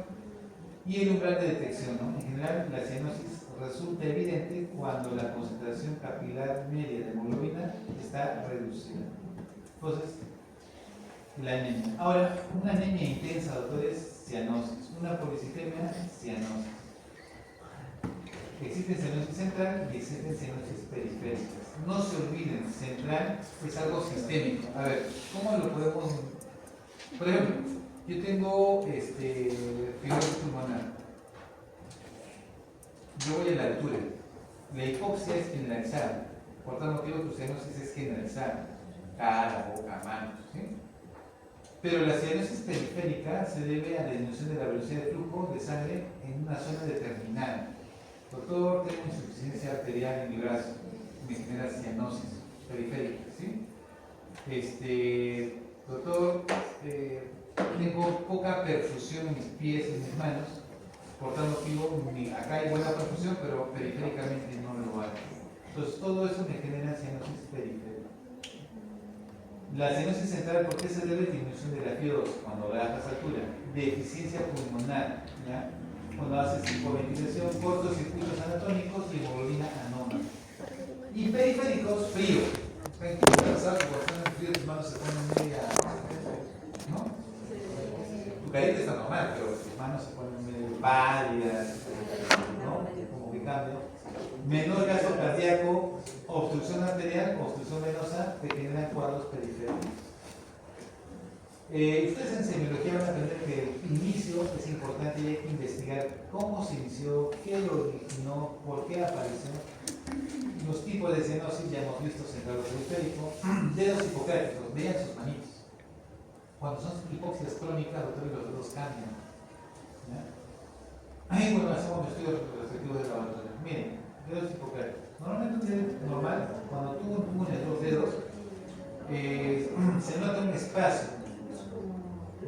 y el umbral de detección, ¿no? En general, la cianosis resulta evidente cuando la concentración capilar media de hemoglobina está reducida. Entonces, la anemia. Ahora, una anemia intensa, doctores, cianosis. Una policitemia, cianosis. Existe cianosis central y existen cianosis periféricas. No se olviden, central es algo sistémico. A ver, ¿cómo lo podemos...? Por ejemplo, yo tengo fibrosis pulmonar. Yo voy a la altura. La hipoxia es generalizada. Por tal motivo, tu cianosis es generalizada. Cara, boca, manos. ¿Sí? Pero la cianosis periférica se debe a la disminución de la velocidad de flujo de sangre en una zona determinada. Doctor, tengo insuficiencia arterial en mi brazo. Me genera cianosis periférica. ¿Sí? Doctor, tengo poca perfusión en mis pies y en mis manos. Por tal motivo, acá hay buena perfusión, pero periféricamente no lo hay. Entonces, todo eso me genera cianosis periférica. La cianosis central, ¿por qué se debe? Disminución de la FiO2 cuando bajas altura. Deficiencia pulmonar, ¿ya? Cuando haces hipoventilación, cortocircuitos anatómicos y hemoglobina anómala. Y periféricos, frío. Tranquilo, ¿sabes? Cuando están en frío, tus manos se ponen media. ¿No? Tu carita está normal, pero tus manos se ponen medio pálidas, ¿no? Como que cambia. Menor gasto cardíaco, obstrucción arterial, obstrucción venosa, que generan cuadros periféricos. Ustedes en semiología van a aprender que el inicio es importante y hay que investigar cómo se inició, qué lo originó, por qué apareció. Los tipos de cianosis ya hemos visto central o periférico, dedos hipocráticos, vean sus manitos. Cuando son hipoxias crónicas, doctores, los dedos cambian. ¿Ya? Ahí, bueno, hacemos estudios respectivos de laboratorio. Miren, dedos hipocráticos. Normalmente un dedo normal, cuando tú unes los dedos, se nota un espacio.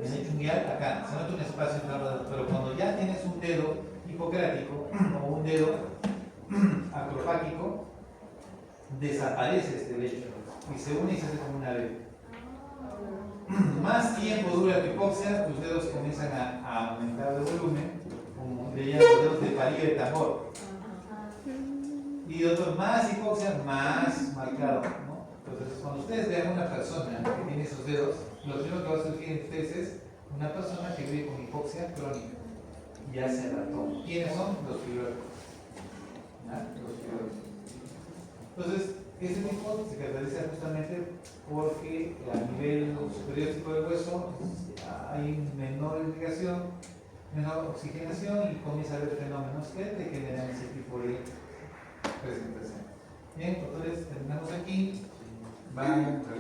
En el chunguial, acá, se nota un espacio entre los dedos. Pero cuando ya tienes un dedo hipocrático o un dedo acrofágico, desaparece este lecho y se une y se hace como una B. Más tiempo dura tu hipoxia, tus dedos comienzan a aumentar de volumen, como le llaman los dedos de palillo de tambor. Y otros más hipoxia, más marcado, ¿no? Entonces, cuando ustedes vean a una persona que tiene esos dedos, lo primero que va a surgir en ustedes es una persona que vive con hipoxia crónica. Ya se adaptó. ¿Quiénes son? Los fibróticos. Los fibróticos. Entonces, este tipo se caracteriza justamente porque a nivel superior del hueso hay menor irrigación, menor oxigenación y comienza a haber fenómenos que te generan ese tipo de presentación. Bien, entonces terminamos aquí. Vamos a